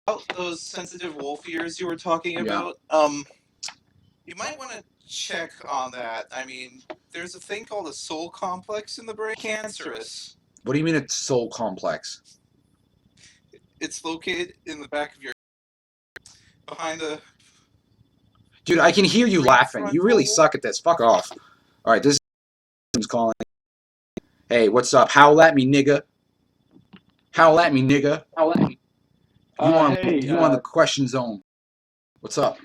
About those sensitive wolf ears you were talking about, you might want to check on that. I mean, there's a thing called a soul complex in the brain. Cancerous. What do you mean it's soul complex? It's located in the back of your behind the. Dude, I can hear you laughing. You really suck at this. Fuck off. All right, this is calling. Hey, what's up? Howl at me, nigga. Howl at me, nigga. Howl at me. You on the question zone? What's up?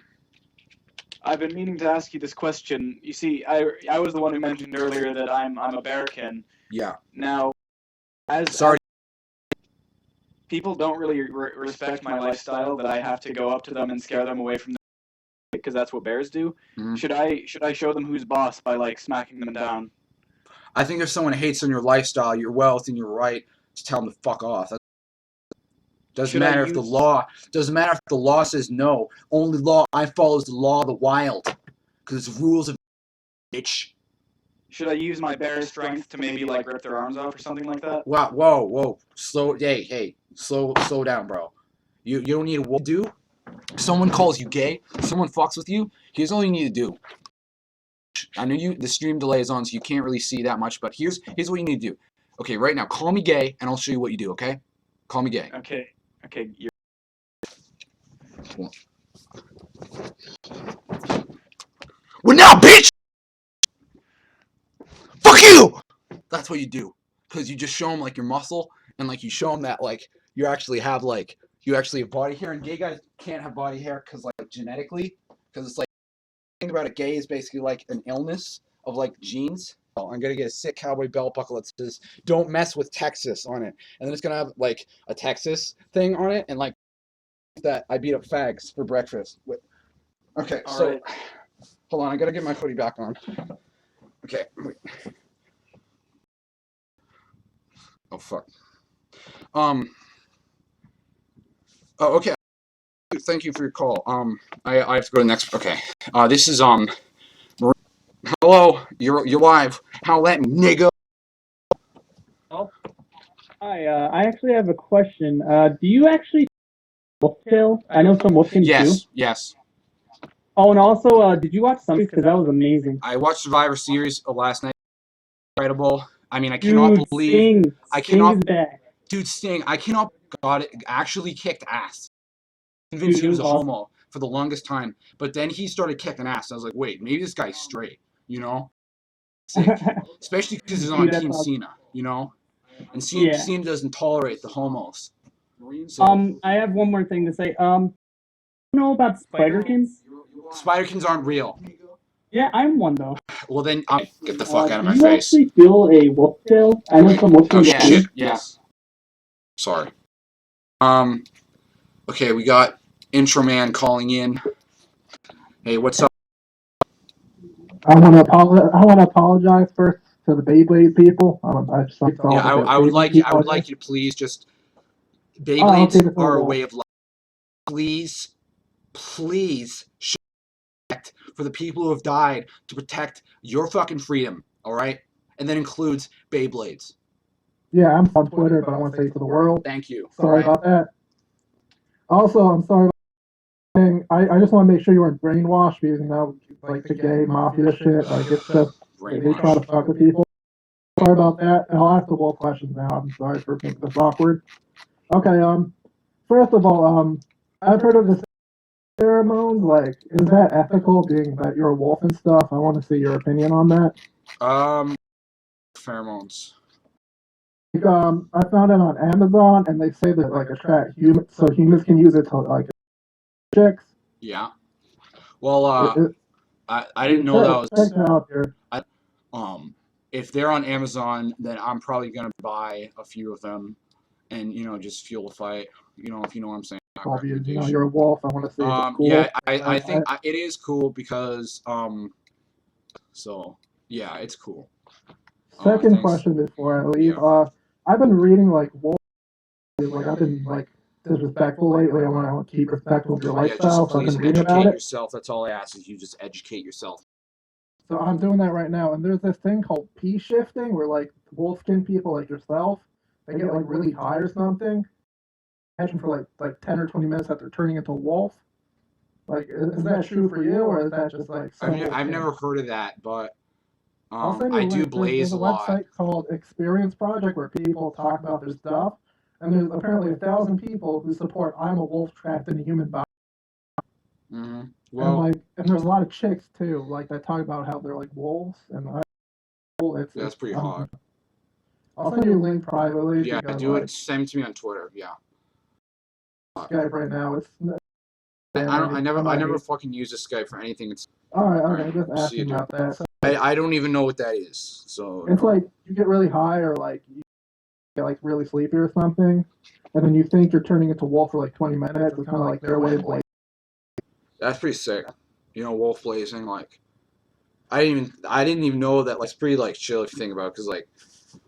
I've been meaning to ask you this question. You see, I was the one who mentioned earlier that I'm a bearkin. Yeah. Now, as people don't really respect my lifestyle, that I have to go up to them and scare them away from the because that's what bears do. Mm-hmm. Should I show them who's boss by like smacking them down? I think if someone hates on your lifestyle, your wealth, and your right to tell them to fuck off. Doesn't matter if the law says no. Only law I follow is the law of the wild, because it's rules of bitch. Should I use my bear strength to maybe like rip their arms off or something like that? Wow, whoa, slow down, bro. You don't need to do. Someone calls you gay, someone fucks with you. Here's all you need to do. I know the stream delay is on, so you can't really see that much, but here's what you need to do. Okay, right now, call me gay, and I'll show you what you do. Okay, call me gay. Okay. You're... Well, now, bitch! Fuck you! That's what you do, because you just show them like your muscle, and like you show them that like you actually have body hair, and gay guys can't have body hair because like genetically, because it's like the thing about a gay is basically like an illness of like genes. Oh, I'm gonna get a sick cowboy belt buckle that says "Don't mess with Texas" on it, and then it's gonna have like a Texas thing on it, and like that I beat up fags for breakfast. Wait. Okay, All so right. Hold on, I gotta get my hoodie back on. Okay, wait. Oh fuck. Oh, okay. Thank you for your call. I have to go to the next. Okay. This is Hello, you're live. Howl at me, nigga. Oh. Hi, I actually have a question. Do you actually Wolftail? I know some Wolfkins do. Yes. Oh, and also, did you watch Sundays? Because that was amazing. I watched Survivor Series last night. Incredible. I mean, I cannot believe. Sting. I cannot. God, actually kicked ass. Convinced he was a homo for the longest time, but then he started kicking ass. I was like, wait, maybe this guy's straight, you know? Especially because he's on Team Cena, you know? And Cena doesn't tolerate the homos. So, I have one more thing to say. You know about Spiderkins? Spiderkins aren't real. Yeah, I'm one though. Well then, get the fuck out of my face. face. Do you actually feel a Wolftail? I know some Wolfkins. Oh shit, yes. Sorry. Okay, we got Intro Man calling in. Hey, what's up? I want to apologize first to the Beyblade people. I would like you to please just. Beyblades are a way of life. Please, for the people who have died to protect your fucking freedom. All right, and that includes Beyblades. Yeah, I'm on Twitter, but I want to say for the world. Thank you. Sorry about that. Also, I'm sorry. I just want to make sure you weren't brainwashed because like the gay mafia shit. Like it's just they try to fuck with people. Sorry about that. And I'll ask the whole questions now. I'm sorry for making this awkward. Okay. First of all, I've heard of the pheromones. Like, is that ethical? Being that you're a wolf and stuff. I want to see your opinion on that. Pheromones. I found it on Amazon, and they say that like attract humans, so humans can use it to like chicks. Yeah. Well, I didn't know that was. If they're on Amazon, then I'm probably gonna buy a few of them, and just fuel the fight. If you know what I'm saying. You're a wolf. I want to say it's cool. Yeah, I think it is cool because So yeah, it's cool. Second question before I leave. Yeah. I've been reading like wolf. Like I've been like disrespectful lately. I want to keep respectful of your lifestyle. So I've been reading about it. Yourself. That's all I ask is you just educate yourself. So I'm doing that right now, and there's this thing called P shifting, where like wolfkin people like yourself, they get like really high or something. Imagine for like 10 or 20 minutes after turning into a wolf. Like, is that true for you, or is that just like I've never heard of that, but I'll send you I a do link. blaze There's a a lot. website called Experience Project where people talk about their stuff, and there's apparently 1,000 people who support I'm a wolf trapped in a human body. Mm-hmm. And Well, like, and there's a lot of chicks too, like that talk about how they're like wolves, and that's pretty hot. I'll send you a link privately. Yeah, because, do like, it. Send it to me on Twitter. Yeah. Skype right now. It's I never fucking use this Skype for anything. It's all right. all Okay, right. just See you, asking dude. about that. So I don't even know what that is. So it's like you get really high, or like you get like really sleepy or something, and then you think you're turning into wolf for like 20 minutes. It's kind of like their way of like. that's pretty sick. You know, wolf blazing. Like, I didn't even know that. Like, it's pretty like chill if you think about it. Because like,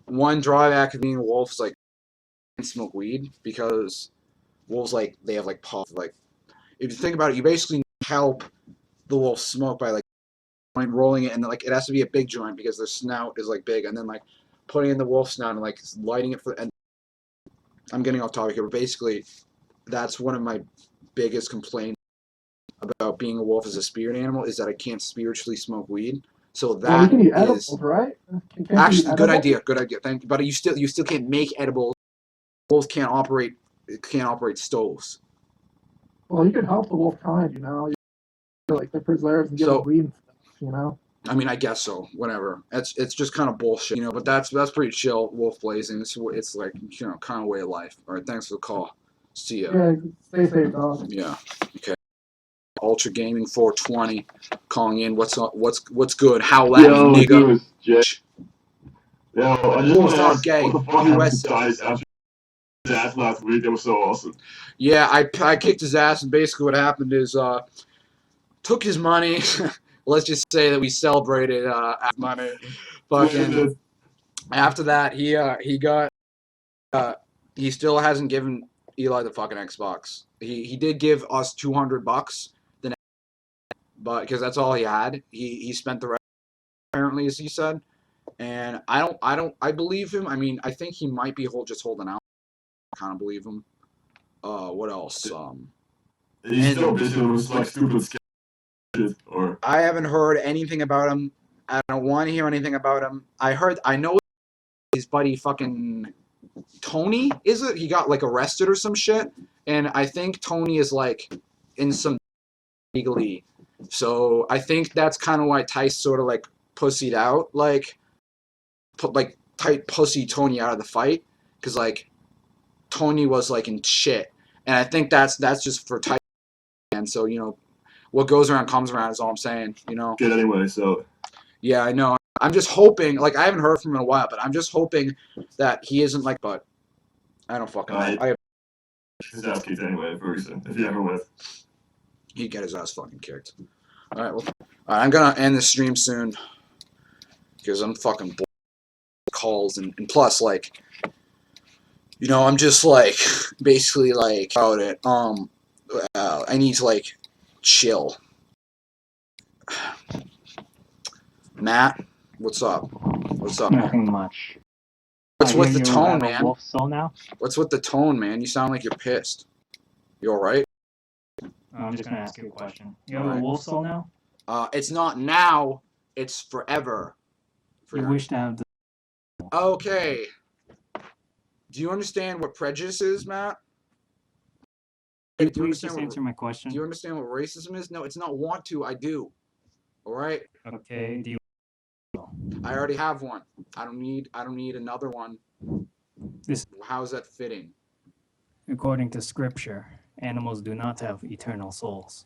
one drawback of being a wolf is like, you can't smoke weed because wolves like they have like puff. Like, if you think about it, you basically help the wolf smoke by like rolling it, and then, like, it has to be a big joint because their snout is like big, and then like putting in the wolf snout and like lighting it for. And I'm getting off topic here, but basically, that's one of my biggest complaints about being a wolf as a spirit animal is that I can't spiritually smoke weed. So Well, you that can eat is edibles, right? Can't you eat actually good edibles? idea. Good idea. Thank you. But you still can't make edibles. Wolves can't operate stoves. Well, you can help the wolf kind, you know. Like the preserves and give So- them weed and stuff, you know. I mean, I guess so. Whatever. It's just kind of bullshit, you know. But that's pretty chill. Wolf blazing. It's like, you know, kind of way of life. All right. Thanks for the call. See ya. Yeah, stay safe, dog. Yeah. Okay. Ultra Gaming 420 calling in. What's up? What's good? How at me, nigga. Yo, I just want What's to up, ask, gay? what the fuck happened US. to Dice after his ass last week? That was so awesome. Yeah, I kicked his ass, and basically what happened is took his money. Let's just say that we celebrated money. Fucking after that, he got he still hasn't given Eli the fucking Xbox. He did give us $200 the next, but because that's all he had. He spent the rest apparently, as he said. And I believe him. I mean, I think he might be just holding out. I kind of believe him. What else? He's still busy with like stupid sketches, or I haven't heard anything about him. I don't want to hear anything about him. I know his buddy fucking Tony, is it? He got like arrested or some shit. And I think Tony is like in some legally. So I think that's kind of why Tice sort of like pussied out, like put like tight pussy Tony out of the fight. Cause like Tony was like in shit. And I think that's just for Tice. And so, you know, what goes around comes around is all I'm saying, you know. good anyway. So Yeah, I know. I'm just hoping, like, I haven't heard from him in a while, but I'm just hoping that he isn't like, but I don't fucking know. his ass kicked anyway, Ferguson. If he ever wins, He'd get his ass fucking kicked. All right, well, all right, I'm gonna end the stream soon because I'm fucking bored with calls and plus, like, you know, I'm just like basically like about it. I need to like chill. Matt, what's up? What's up, man? Nothing much. What's I with hear the you tone, have a man? wolf soul now? What's with the tone, man? You sound like you're pissed. You alright? I'm just gonna ask you a question. You have Alright. a wolf soul now? It's not now, it's forever. You wish to have the. Okay. Do you understand what prejudice is, Matt? Can Do you you please understand just what, answer my question? do you understand what racism is? No, it's not want to, I do. Alright? Okay, do you. I already have one. I don't need another one. This, How's that fitting? according to scripture, animals do not have eternal souls.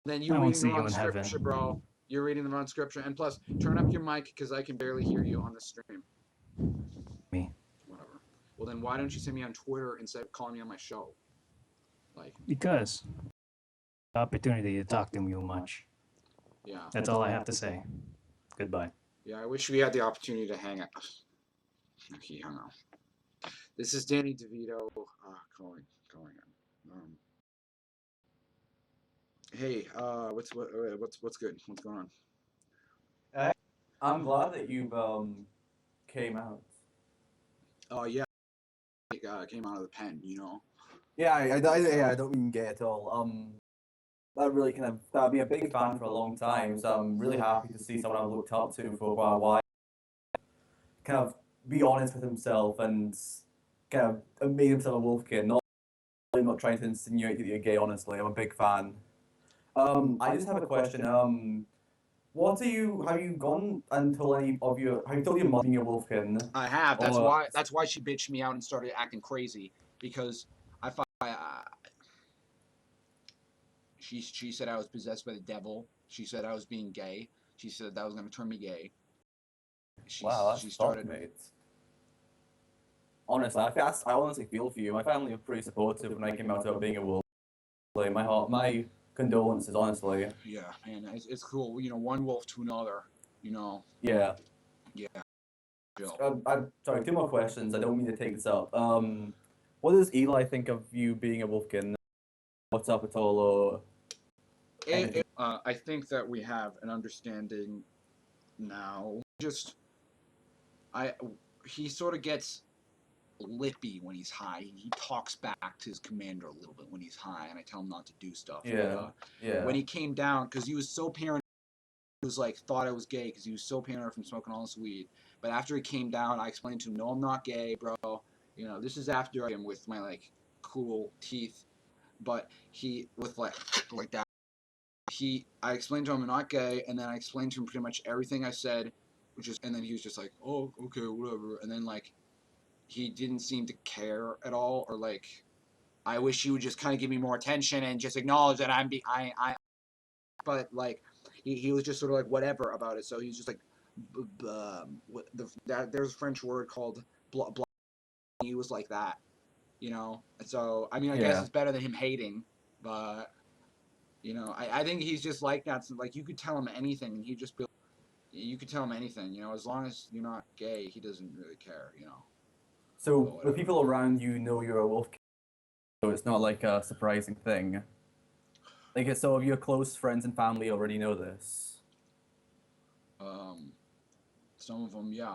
Then I you're won't reading see the you wrong in scripture, heaven. bro. You're reading the wrong scripture. And plus, turn up your mic because I can barely hear you on the stream. Me. Whatever. Well, then why don't you send me on Twitter instead of calling me on my show? Like, Because the opportunity to talk to you much. yeah. That's all I have to say. Goodbye. Yeah, I wish we had the opportunity to hang out. He hung out. This is Danny DeVito calling in. Hey, what's good? What's going on? I'm glad that you've came out. Oh yeah, came out of the pen, you know. Yeah, I don't mean gay at all. that really that I've been a big fan for a long time. So I'm really happy to see someone I've looked up to for quite a while kind of be honest with himself and kind of made himself a Wolfkin. Not trying to insinuate that you're gay. Honestly, I'm a big fan. I just have a question. Have you gone and told any of your, have you told your mum you're Wolfkin? I have. That's why she bitched me out and started acting crazy, because she said I was possessed by the devil. She said I was being gay. She said that was gonna turn me gay. Wow, that's fucked, mate. Honestly, I honestly feel for you. My family were pretty supportive when I came out about being a wolf. Like, my condolences, honestly. Yeah, man, it's cool. You know, one wolf to another. You know. Yeah. Yeah. I'm sorry. 2 more questions. I don't mean to take this up. What does Eli think of you being a Wolfkin? What's up at all, or? I think that we have an understanding now. He sort of gets lippy when he's high. He talks back to his commander a little bit when he's high, and I tell him not to do stuff. Yeah. Yeah. When he came down, because he was so paranoid, he was like thought I was gay because he was so paranoid from smoking all this weed. But after he came down, I explained to him, no, I'm not gay, bro. You know, this is after him with my like cool teeth, but he with like that. I explained to him I'm not gay, and then I explained to him pretty much everything I said, and then he was just like, oh, okay, whatever, and then like. He didn't seem to care at all, or like, I wish he would just kind of give me more attention and just acknowledge that but like, he was just sort of like whatever about it. So he's just like, there's a French word called he was like that, you know. So I mean, I guess it's better than him hating, but you know, I think he's just like that. So, like, you could tell him anything, and you could tell him anything, you know, as long as you're not gay, he doesn't really care, you know. So the people around you know you're a Wolfkin, so it's not like a surprising thing. Like, so your close friends and family already know this. Some of them, yeah.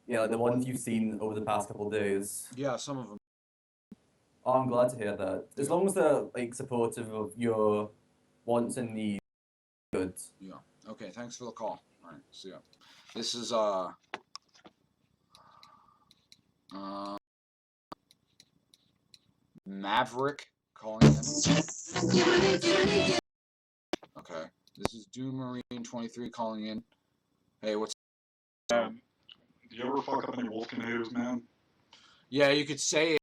Yeah, like the ones you've seen over the past couple of days. Yeah, some of them. Oh, I'm glad to hear that. As long as they're like supportive of your wants and needs, good. Yeah. Okay. Thanks for the call. All right. See ya. This is Maverick calling in. Okay. This is Doom Marine 23 calling in. Hey, what's Do you ever fuck up any Wolfkin haters, man? Yeah, you could say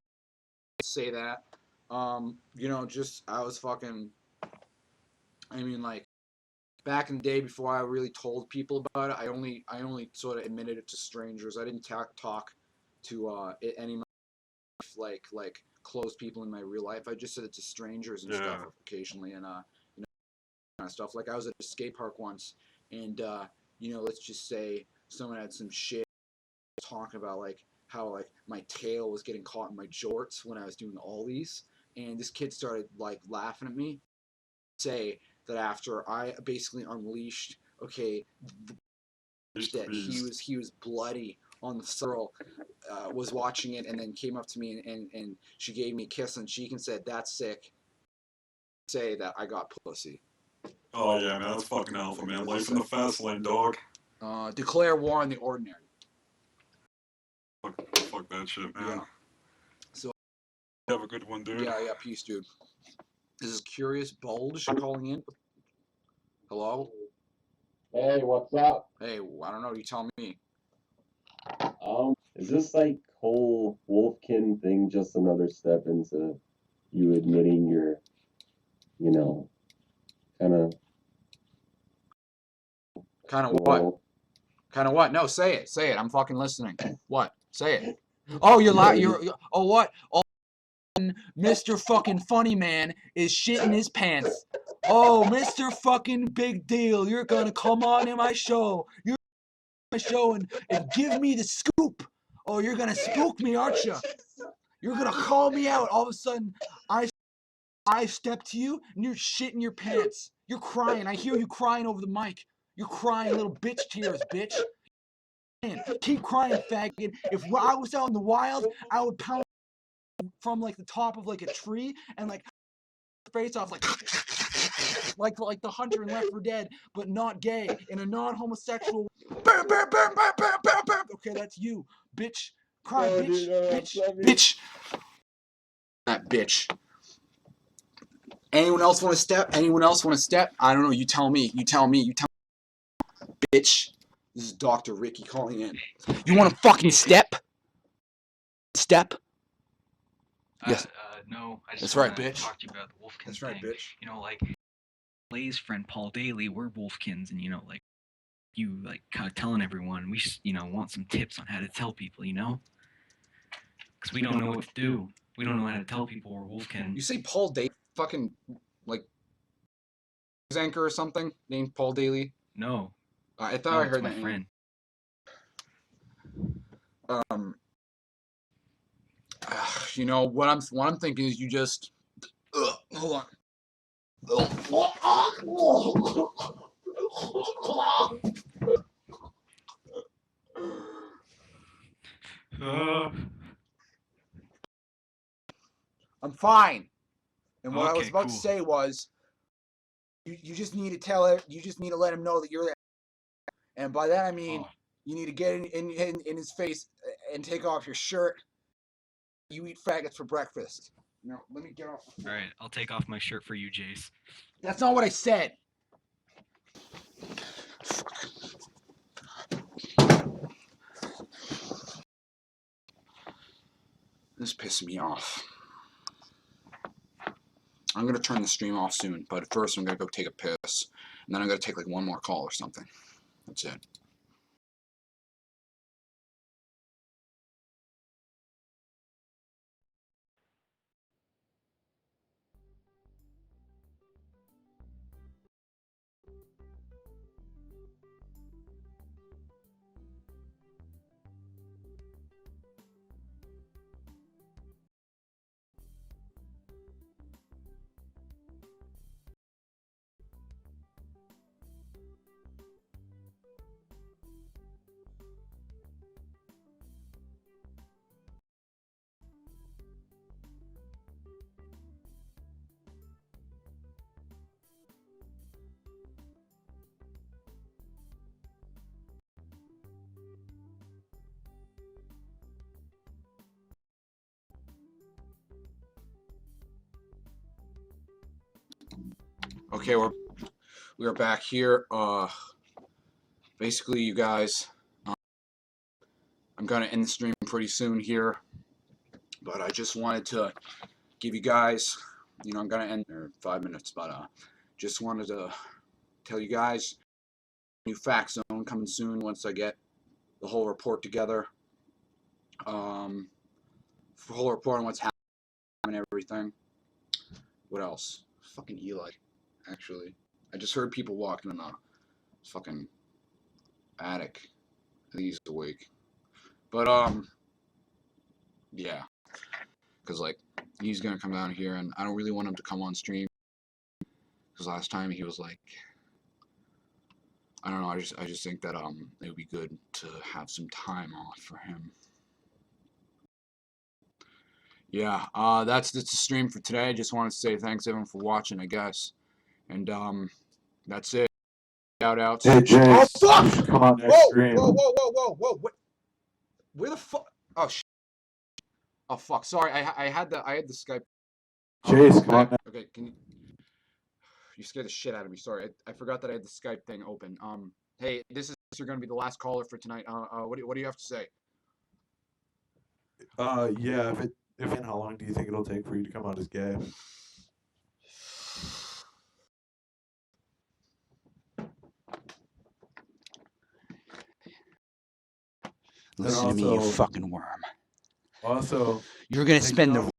that. You know, just I was fucking. I mean, like, back in the day before I really told people about it, I only sort of admitted it to strangers. I didn't talk to any like close people in my real life. I just said it to strangers and stuff occasionally, and you know, kind of stuff. Like, I was at a skate park once, and you know, let's just say someone had some shit talking about like how like my tail was getting caught in my jorts when I was doing ollies, and this kid started like laughing at me. Say that after I basically unleashed, okay, that he was bloody on the girl was watching it, and then came up to me and she gave me a kiss on the cheek and said, "That's sick." Say that I got pussy. Oh yeah, man, that's fucking alpha, man. Life in the fast lane, dog. Declare war on the ordinary. Fuck that shit, man. Yeah. So have a good one, dude. Yeah, peace, dude. This is Curious Bulge calling in. Hello? Hey, what's up? Hey, I don't know, you tell me. Is this like whole Wolfkin thing just another step into you admitting you're, you know, kind of what? Kind of what? No, say it. Say it. I'm fucking listening. What? Say it. Oh, you're oh, what? Oh, Mr. fucking Funny Man is shitting his pants. Oh, Mr. fucking Big Deal, you're gonna come on in my show. You're my show and give me the scoop. Oh, you're gonna spook me, aren't you? You're gonna call me out. All of a sudden, I step to you and you're shitting your pants. You're crying. I hear you crying over the mic. You're crying little bitch tears, bitch. Keep crying, faggot. If I was out in the wild, I would pound from like the top of like a tree and like face off like like the hunter in Left 4 Dead, but not gay, in a non-homosexual. Bam, bam, bam, bam, bam, bam, bam. Okay, that's you, bitch. Cry, No, bitch, dude, no, bitch, let me- bitch. That bitch. Anyone else want to step? Anyone else want to step? I don't know. You tell me. You tell me. You tell me. Bitch. This is Dr. Ricky calling in. You want to fucking step? Step? Yes. No, I just That's right, wanna bitch. talk to you about the Wolfkin That's right, thing. bitch. You know, like Lay's friend Paul Daly, we're Wolfkins, and you know, like you like kind of telling everyone, we just, you know, want some tips on how to tell people, you know, because we don't know what to do. We don't know how to tell people we're Wolfkin. You say Paul Daly, fucking like anchor or something named Paul Daly? No. I thought No, I it's heard my that friend. name. You know what I'm thinking is you just hold on. I'm fine. And what I was Okay, about cool. to say was, you just need to tell it. You just need to let him know that you're there. And by that I mean you need to get in his face and take off your shirt. You eat faggots for breakfast. Now let me get off. All right, I'll take off my shirt for you, Jace. That's not what I said. This pissed me off. I'm gonna turn the stream off soon, but first I'm gonna go take a piss, and then I'm gonna take like one more call or something. That's it. Okay, we're back here. Basically, you guys, I'm gonna end the stream pretty soon here, but I just wanted to give you guys, you know, I'm gonna end in 5 minutes, but just wanted to tell you guys, new fact zone coming soon once I get the whole report together. The whole report on what's happening and everything. What else? Fucking Eli, actually. I just heard people walking in the fucking attic. I think he's awake. But, yeah. Because, like, he's gonna come down here, and I don't really want him to come on stream. Because last time he was like, I don't know, I just think that, it would be good to have some time off for him. Yeah, that's the stream for today. I just wanted to say thanks everyone for watching, I guess. And, that's it. Shout outs. Hey, Jace, oh, you fuck! should come on next Whoa, stream. whoa, what? Where the fuck? Oh, oh, fuck, sorry, I had the Skype. Jace, come on. Okay, can you... You scared the shit out of me, sorry. I forgot that I had the Skype thing open. Hey, you're gonna be the last caller for tonight. What do you have to say? Yeah, if and how long do you think it'll take for you to come out as gay? Listen to me, you fucking worm. Also, You're gonna spend the...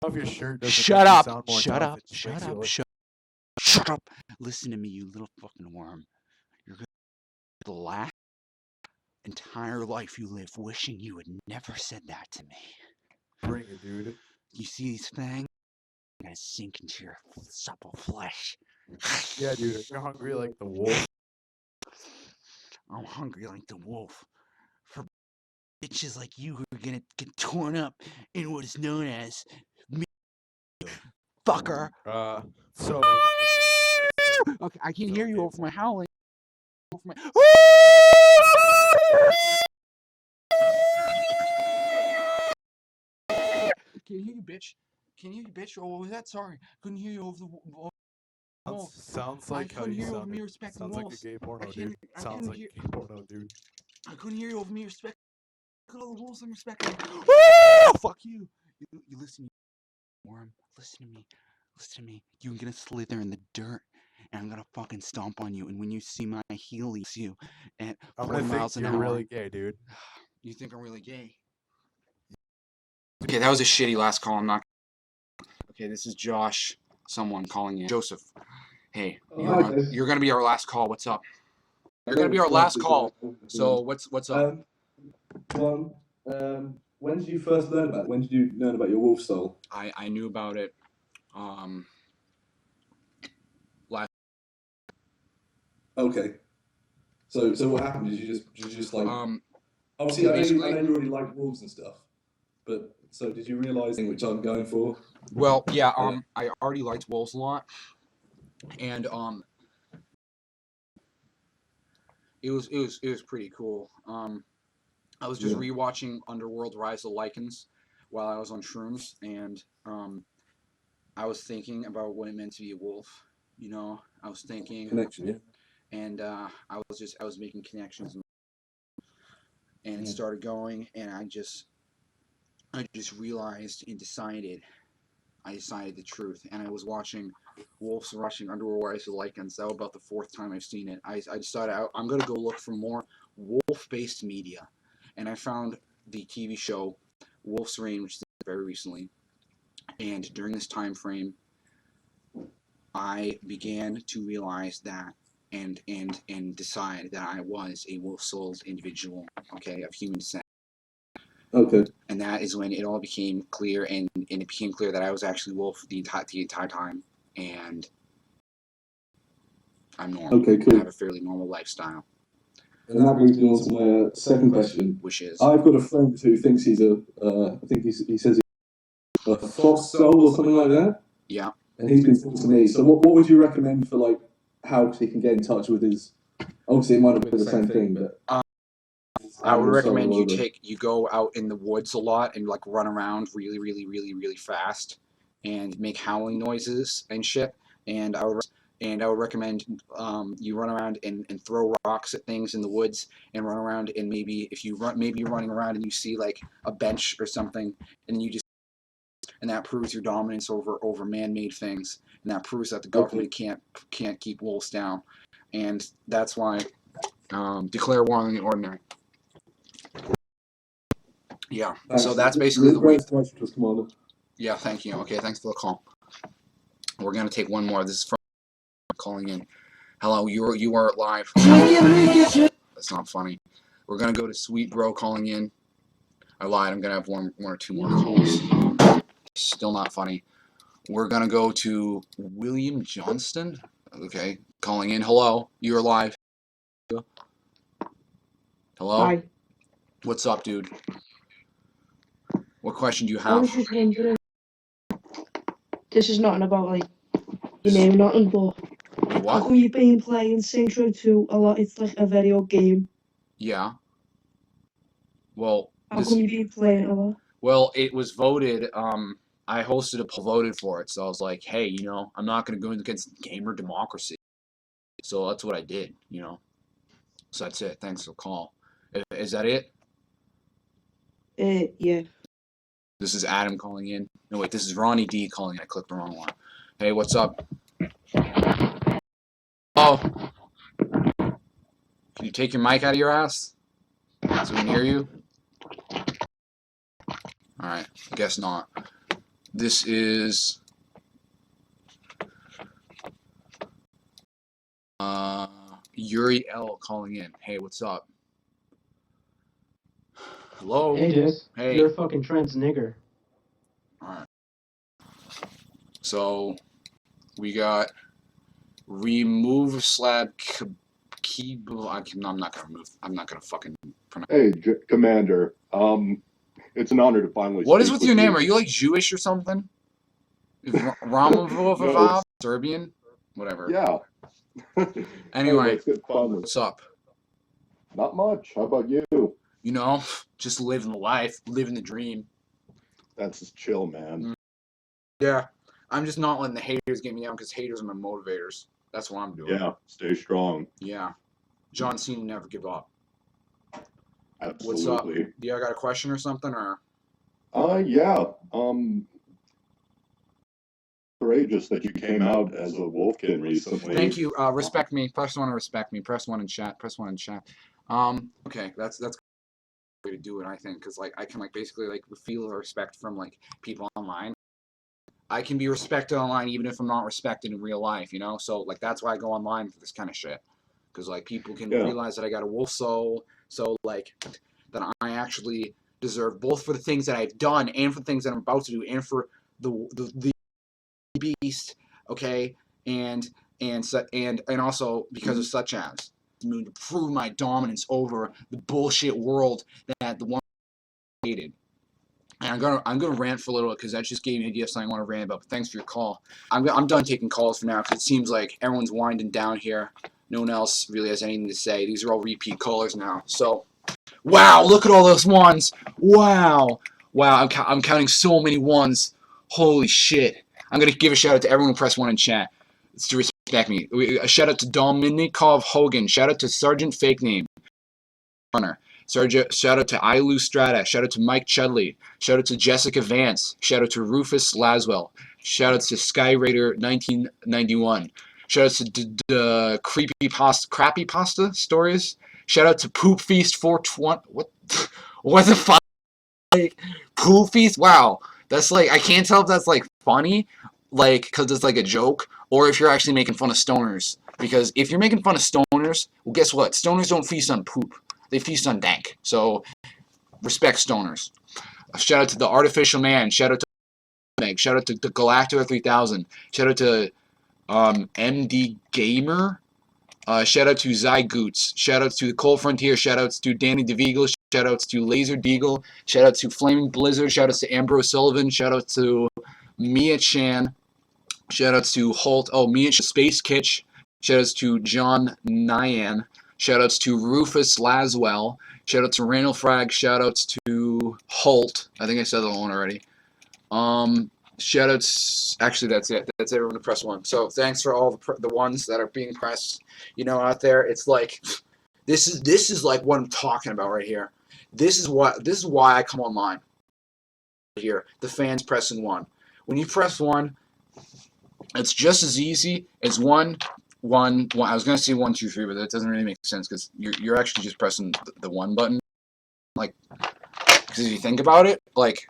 off your shirt. Shut up! Shut up! Shut up! Shut up! Listen to me, you little fucking worm. You're gonna the last entire life you live wishing you had never said that to me. Bring it, dude. You see these things? I'm gonna sink into your supple flesh. Yeah, dude. You're hungry like the wolf. I'm hungry like the wolf. For bitches like you who are gonna get torn up in what is known as me, fucker. So Okay, I can hear you over my howling. Over my. Can you hear you, bitch? Can you hear you, bitch? Oh, what was that? Sorry, couldn't hear you over the wolf. Sounds I like how couldn't you hear you over sounded. me respecting Sounds like a wolves. gay porno, I dude. couldn't Sounds like hear. a gay porno, dude. I couldn't hear you over me respecting all the wolves I'm respecting. Fuck you. You listen to me, worm. Listen to me. Listen to me. You're gonna slither in the dirt, and I'm gonna fucking stomp on you. And when you see my heel, you at I'm 40 gonna miles think an you're hour. really gay, dude. You think I'm really gay? Okay, that was a shitty last call. I'm not. Okay, this is Josh. Someone calling in. Joseph. Hey, you're gonna be our last call. What's up? You're gonna be our last call. So what's up? When did you first learn about it? When did you learn about your wolf soul? I knew about it. Last. Okay. So what happened? Did you just like? Obviously, basically, I know you already like wolves and stuff, but so did you realize which I'm going for? Well, yeah. I already liked wolves a lot, and it was pretty cool. I was just rewatching Underworld: Rise of the Lycans while I was on shrooms, and I was thinking about what it meant to be a wolf. You know, I was thinking Connection, yeah. And I was making connections, and it started going, and I just realized and decided. I decided the truth, and I was watching Wolves Rushing Underworld: Rise of the Lycans. That was about the 4th time I've seen it. I decided I'm gonna go look for more wolf-based media, and I found the TV show WOLFSTREAM, which is very recently. And during this time frame, I began to realize that and decide that I was a wolf-souled individual, okay, of human descent. Okay. And that is when it all became clear, and it became clear that I was actually wolf the entire time, and I'm normal. Okay, cool. I have a fairly normal lifestyle. And that brings me on to my second question, which is I've got a friend who thinks he's I think he says he's a fox soul or something like that. Yeah. And he's been talking to me. So what would you recommend for like how he can get in touch with his? Obviously, it might not be the same thing, but I would recommend you go out in the woods a lot and like run around really, really, really, really fast and make howling noises and shit. And I would recommend you run around and throw rocks at things in the woods and run around, and maybe if you run, maybe you're running around and you see like a bench or something, and you just, and that proves your dominance over man-made things, and that proves that the government can't keep wolves down, and that's why declare war on the ordinary. Yeah, so that's basically the way. Yeah, thank you. Okay, thanks for the call. We're gonna take one more. This is from calling in. Hello, you are live. That's not funny. We're gonna go to Sweet Bro calling in. I lied. I'm gonna have one or two more calls. Still not funny. We're gonna go to William Johnston. Okay, calling in. Hello, you're live. Hello. Hi. What's up, dude? What question do you I have? was just wondering. This is nothing about like nothing, but how come you've been playing Saints Row 2 a lot? It's like a video game. Yeah. Well, how come you've been playing it a lot? Well, it was voted. I hosted a poll, voted for it, so I was like, hey, you know, I'm not gonna go against gamer democracy. So that's what I did, you know. So that's it. Thanks for the call. Is that it? Yeah. This is Adam calling in. No, wait, this is Ronnie D calling in. I clicked the wrong one. Hey, what's up? Oh. Can you take your mic out of your ass so we can hear you? Alright, I guess not. This is Yuri L calling in. Hey, what's up? Hello? Hey, Jess. Hey. You're a fucking trans nigger. Alright. So we got remove slab I'm not gonna fucking pronounce. Hey, Commander. It's an honor to finally. What is speak with your name? you. Are you like Jewish or something? Ramavov, No, Serbian? Whatever. Yeah. Anyway, that's good fun. what's up? Not much. How about you? You know, just living the life, living the dream. That's just chill, man. Yeah, I'm just not letting the haters get me down because haters are my motivators. That's what I'm doing. Yeah, stay strong. Yeah. John Cena never give up. Absolutely. What's up? Do you got a question or something, or? Yeah. Courageous that you came out as a Wolfkin recently. Thank you. Respect me. Press one to respect me. Press one in chat. Press one in chat. Okay, that's the way to do it, I think, because like I can like basically like feel respect from like people online. I can be respected online even if I'm not respected in real life, you know. So like that's why I go online for this kind of shit, because like people can realize that I got a wolf soul, so like that I actually deserve both for the things that I've done and for the things that I'm about to do and for the beast, okay, and also because of such as to prove my dominance over the bullshit world that the one created. And I'm gonna rant for a little bit because that just gave me an idea of something I want to rant about. But thanks for your call. I'm done taking calls for now because it seems like everyone's winding down here. No one else really has anything to say. These are all repeat callers now. So, wow, look at all those ones. Wow, I'm counting so many ones. Holy shit. I'm going to give a shout out to everyone who pressed one in chat. It's to respect me. A shout out to Dominikov Hogan. Shout out to Sergeant Fake Name. Runner. Shout out to Ilu Strata. Shout out to Mike Chudley. Shout out to Jessica Vance. Shout out to Rufus Laswell. Shout out to Sky Raider 1991. Shout out to Crappy Pasta Stories. Shout out to Poop Feast 420. What the fuck? Like, Poop Feast? Wow. That's like, I can't tell if that's like funny, like, because it's like a joke, or if you're actually making fun of stoners. Because if you're making fun of stoners, well, guess what? Stoners don't feast on poop. They feast on dank. So, respect stoners. Shout out to the Artificial Man. Shout out to Meg. Shout out to the Galactor 3000. Shout out to MD Gamer. Shout out to Zygoots. Shout outs to the Cold Frontier. Shout outs to Danny DeVeagle. Shout outs to Laser Deagle. Shout out to Flaming Blizzard. Shout outs to Ambrose Sullivan. Shout out to Mia Chan. Shout outs to Holt. Oh, Mia Space Kitsch. Shout outs to John Nyan. Shout outs to Rufus Laswell. Shout out to Randall Frag. Shout outs to Holt. I think I said that one already. Shout outs. Actually, that's it. That's everyone to press one. So thanks for all the ones that are being pressed. You know, out there, it's like this is like what I'm talking about right here. This is why I come online. Here, the fans pressing one. When you press one, it's just as easy as one. I was gonna say 1, 2, 3, but that doesn't really make sense because you're actually just pressing the one button. Like, because if you think about it, like,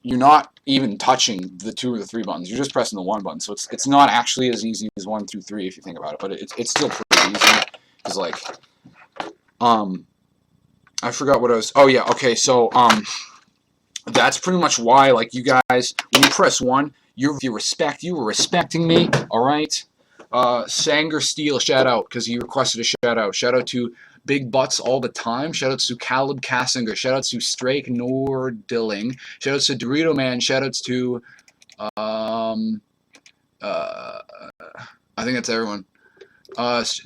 you're not even touching the 2 or the 3 buttons. You're just pressing the 1 button. So it's not actually as easy as 1, 2, 3 if you think about it. But it's still pretty easy. Because like, I forgot what I was. Oh yeah, okay. So that's pretty much why, like, you guys, when you press 1, you were respecting me. All right. Sanger Steel, shout out because he requested a shout out. Shout out to Big Butts all the time. Shout outs to Caleb Kassinger. Shout outs to Strake Nordilling. Shout outs to Dorito Man. Shout outs to I think that's everyone.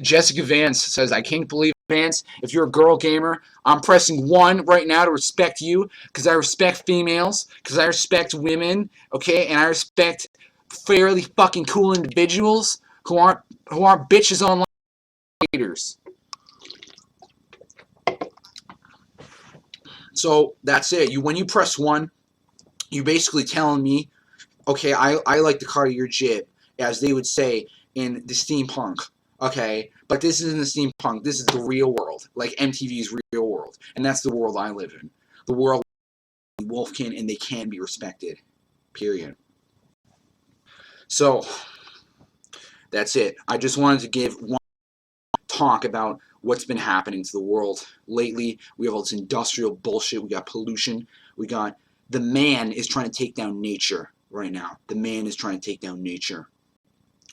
Jessica Vance says, I can't believe Vance. If you're a girl gamer, I'm pressing 1 right now to respect you because I respect females, because I respect women, okay, and I respect fairly fucking cool individuals who aren't bitches online haters. So that's it. When you press 1, you basically telling me, okay, I like the car of your jib, as they would say in the steampunk. Okay, but this isn't the steampunk. This is the real world, like MTV's real world, and that's the world I live in. The world of Wolfkin, and they can be respected. Period. So that's it. I just wanted to give one talk about what's been happening to the world lately. We have all this industrial bullshit. We got pollution. We got the man is trying to take down nature right now. The man is trying to take down nature.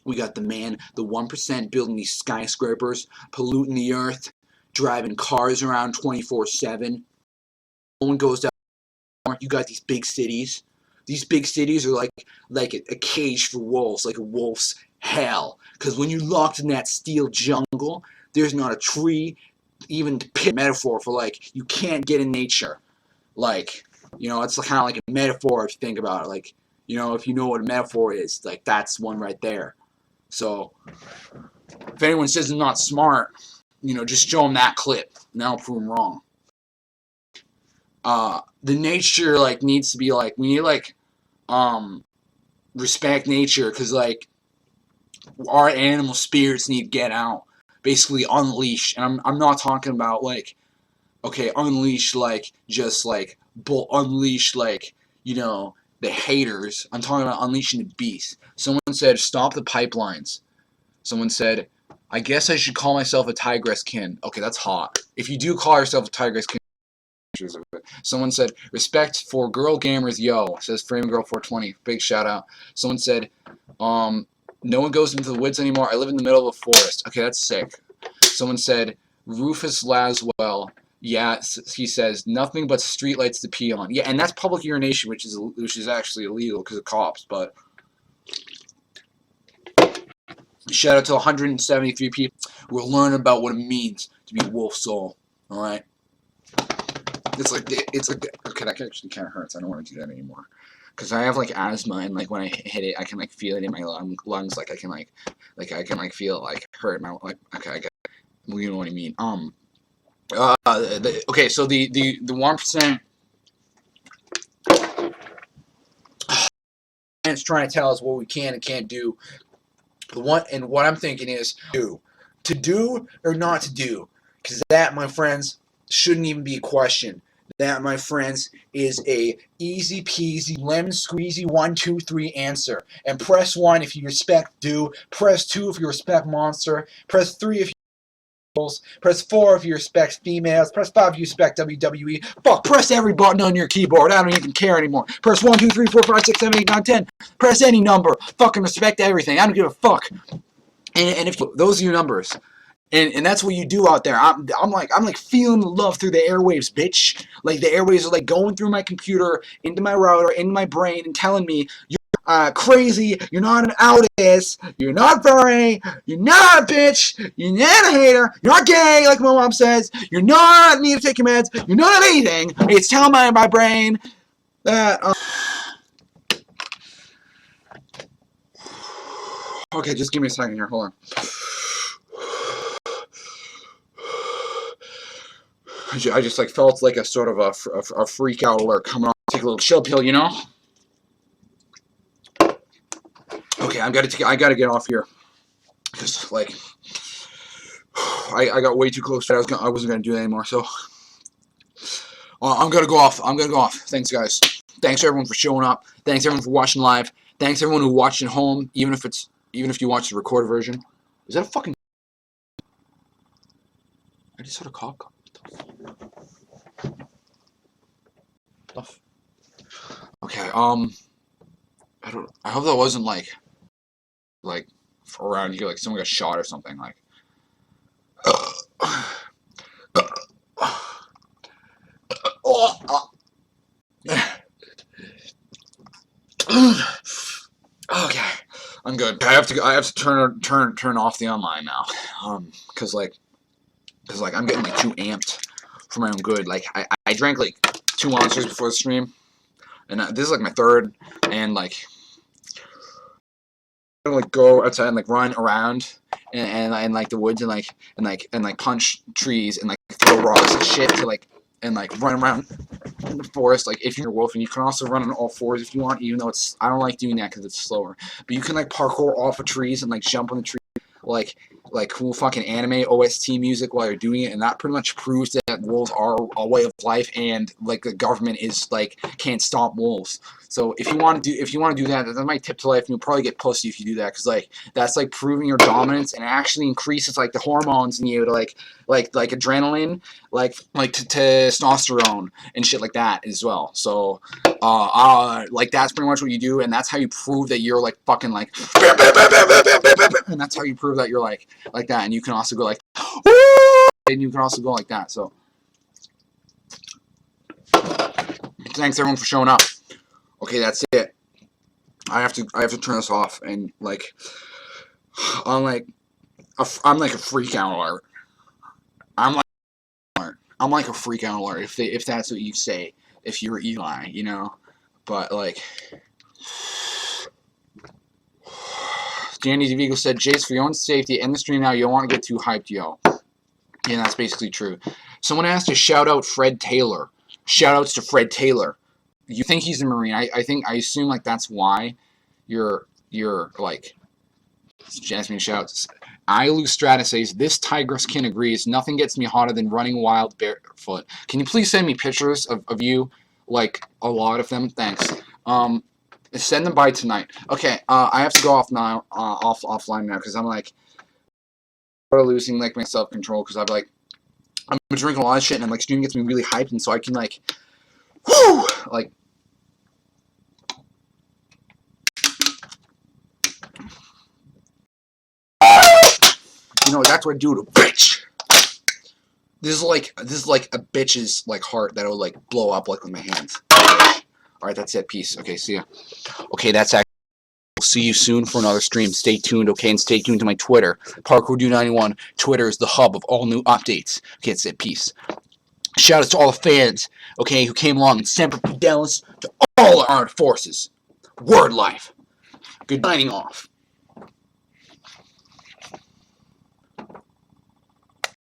We got the man, the 1% building these skyscrapers, polluting the earth, driving cars around 24/7. No one goes down. You got these big cities. These big cities are like a cage for wolves, like a wolf's hell. Because when you're locked in that steel jungle, there's not a tree, even to pick a metaphor for, like, you can't get in nature. Like, you know, it's kind of like a metaphor if you think about it. Like, you know, if you know what a metaphor is, like, that's one right there. So, if anyone says they're not smart, you know, just show them that clip, and that'll prove them wrong. The nature, like, needs to be, like, we need, like, respect nature, because, like, our animal spirits need to get out. Basically, unleash. And I'm not talking about, like, okay, unleash, like, just, like, unleash, like, you know, the haters. I'm talking about unleashing the beast. Someone said, stop the pipelines. Someone said, I guess I should call myself a tigresskin. Okay, that's hot. If you do call yourself a tigresskin. Someone said, respect for girl gamers, yo. Says FrameGirl420. Big shout out. Someone said, no one goes into the woods anymore. I live in the middle of a forest. Okay, that's sick. Someone said, Rufus Laswell. Yeah, he says, nothing but streetlights to pee on. Yeah, and that's public urination, which is actually illegal because of cops, but shout out to 173 people who will learn about what it means to be a wolf soul. Alright? It's like, okay, that actually kind of hurts. I don't want to do that anymore. Because I have, like, asthma, and, like, when I hit it, I can, like, feel it in my lungs. Like, I can, like, feel it, like, hurt my, like, okay, I get it. You know what I mean. Okay, so the 1%, it's trying to tell us what we can and can't do. What I'm thinking is, to do or not to do. Because that, my friends, shouldn't even be a question. That, my friends, is a easy peasy, lemon squeezy 1, 2, 3 answer. And press 1 if you respect do. Press 2 if you respect monster. Press 3 if you press 4 if you respect females. Press 5 if you respect WWE. Fuck, press every button on your keyboard. I don't even care anymore. Press 1, 2, 3, 4, 5, 6, 7, 8, 9, 10. Press any number. Fucking respect everything. I don't give a fuck. And if those are your numbers. And that's what you do out there. I'm like feeling the love through the airwaves, bitch. Like the airwaves are like going through my computer, into my router, into my brain, and telling me you're crazy. You're not an autist. You're not furry. You're not a bitch. You're not a hater. You're not gay, like my mom says. You're not need to take your meds. You're not anything. It's telling my brain that. Okay, just give me a second here. Hold on. I just like felt like a sort of a freak out alert coming on. Take a little chill pill, you know. Okay, I gotta get off here because like I got way too close. I wasn't gonna do that anymore. So I'm gonna go off. Thanks, guys. Thanks everyone for showing up. Thanks everyone for watching live. Thanks everyone who watched at home, even if you watch the recorded version. Is that a fucking? I just heard a cop. Okay, I hope that wasn't like around here, like someone got shot or something, like. Okay, I'm good. I have to turn off the online now, cause I'm getting like too amped for my own good. Like I drank like 2 monsters before the stream, and this is like my 3rd, and like I'm gonna like go outside and like run around and like the woods and like punch trees and like throw rocks and shit to like and like run around in the forest. Like if you're a wolf, and you can also run on all 4s if you want, even though I don't like doing that because it's slower. But you can like parkour off of trees and like jump on the tree like cool fucking anime OST music while you're doing it, and that pretty much proves that wolves are a way of life, and like the government is like can't stop wolves. So if you want to do that, that's my tip to life, and you'll probably get pussy if you do that, because like that's like proving your dominance, and it actually increases like the hormones in you to like adrenaline, like testosterone and shit like that as well. So like that's pretty much what you do, and that's how you prove that you're like fucking like, and that's how you prove that you're like that. And you can also go like, and you can also go like that. So thanks everyone for showing up. Okay, that's it. I have to turn this off, and like I'm like a freak out alert. I'm like a freak out alert if that's what you say if you're Eli, you know. But like, Danny DeVigo said, Jace, for your own safety, end the stream now. You don't want to get too hyped, yo. Yeah, that's basically true. Someone asked to shout out Fred Taylor. Shout outs to Fred Taylor. You think he's a Marine? I assume like that's why you're like Jasmine shouts. Ilu Strata says, this tigress can agree. Nothing gets me hotter than running wild barefoot. Can you please send me pictures of you? Like a lot of them. Thanks. Send them by tonight. Okay, I have to go off now, offline now, because I'm like losing like my self-control, because I'm drinking a lot of shit, and like stream gets me really hyped, and so I can like, whoo, like. You know, that's what I do to a bitch. This is like a bitch's like heart that will like blow up like with my hands. Alright, that's it. Peace. Okay, see ya. Okay, that's actually. We'll see you soon for another stream. Stay tuned, okay, and stay tuned to my Twitter. ParkourDude91. Twitter is the hub of all new updates. Okay, that's it. Peace. Shout out to all the fans, okay, who came along, and Semper Fidelis to all our armed forces. Word life. Good nighting off.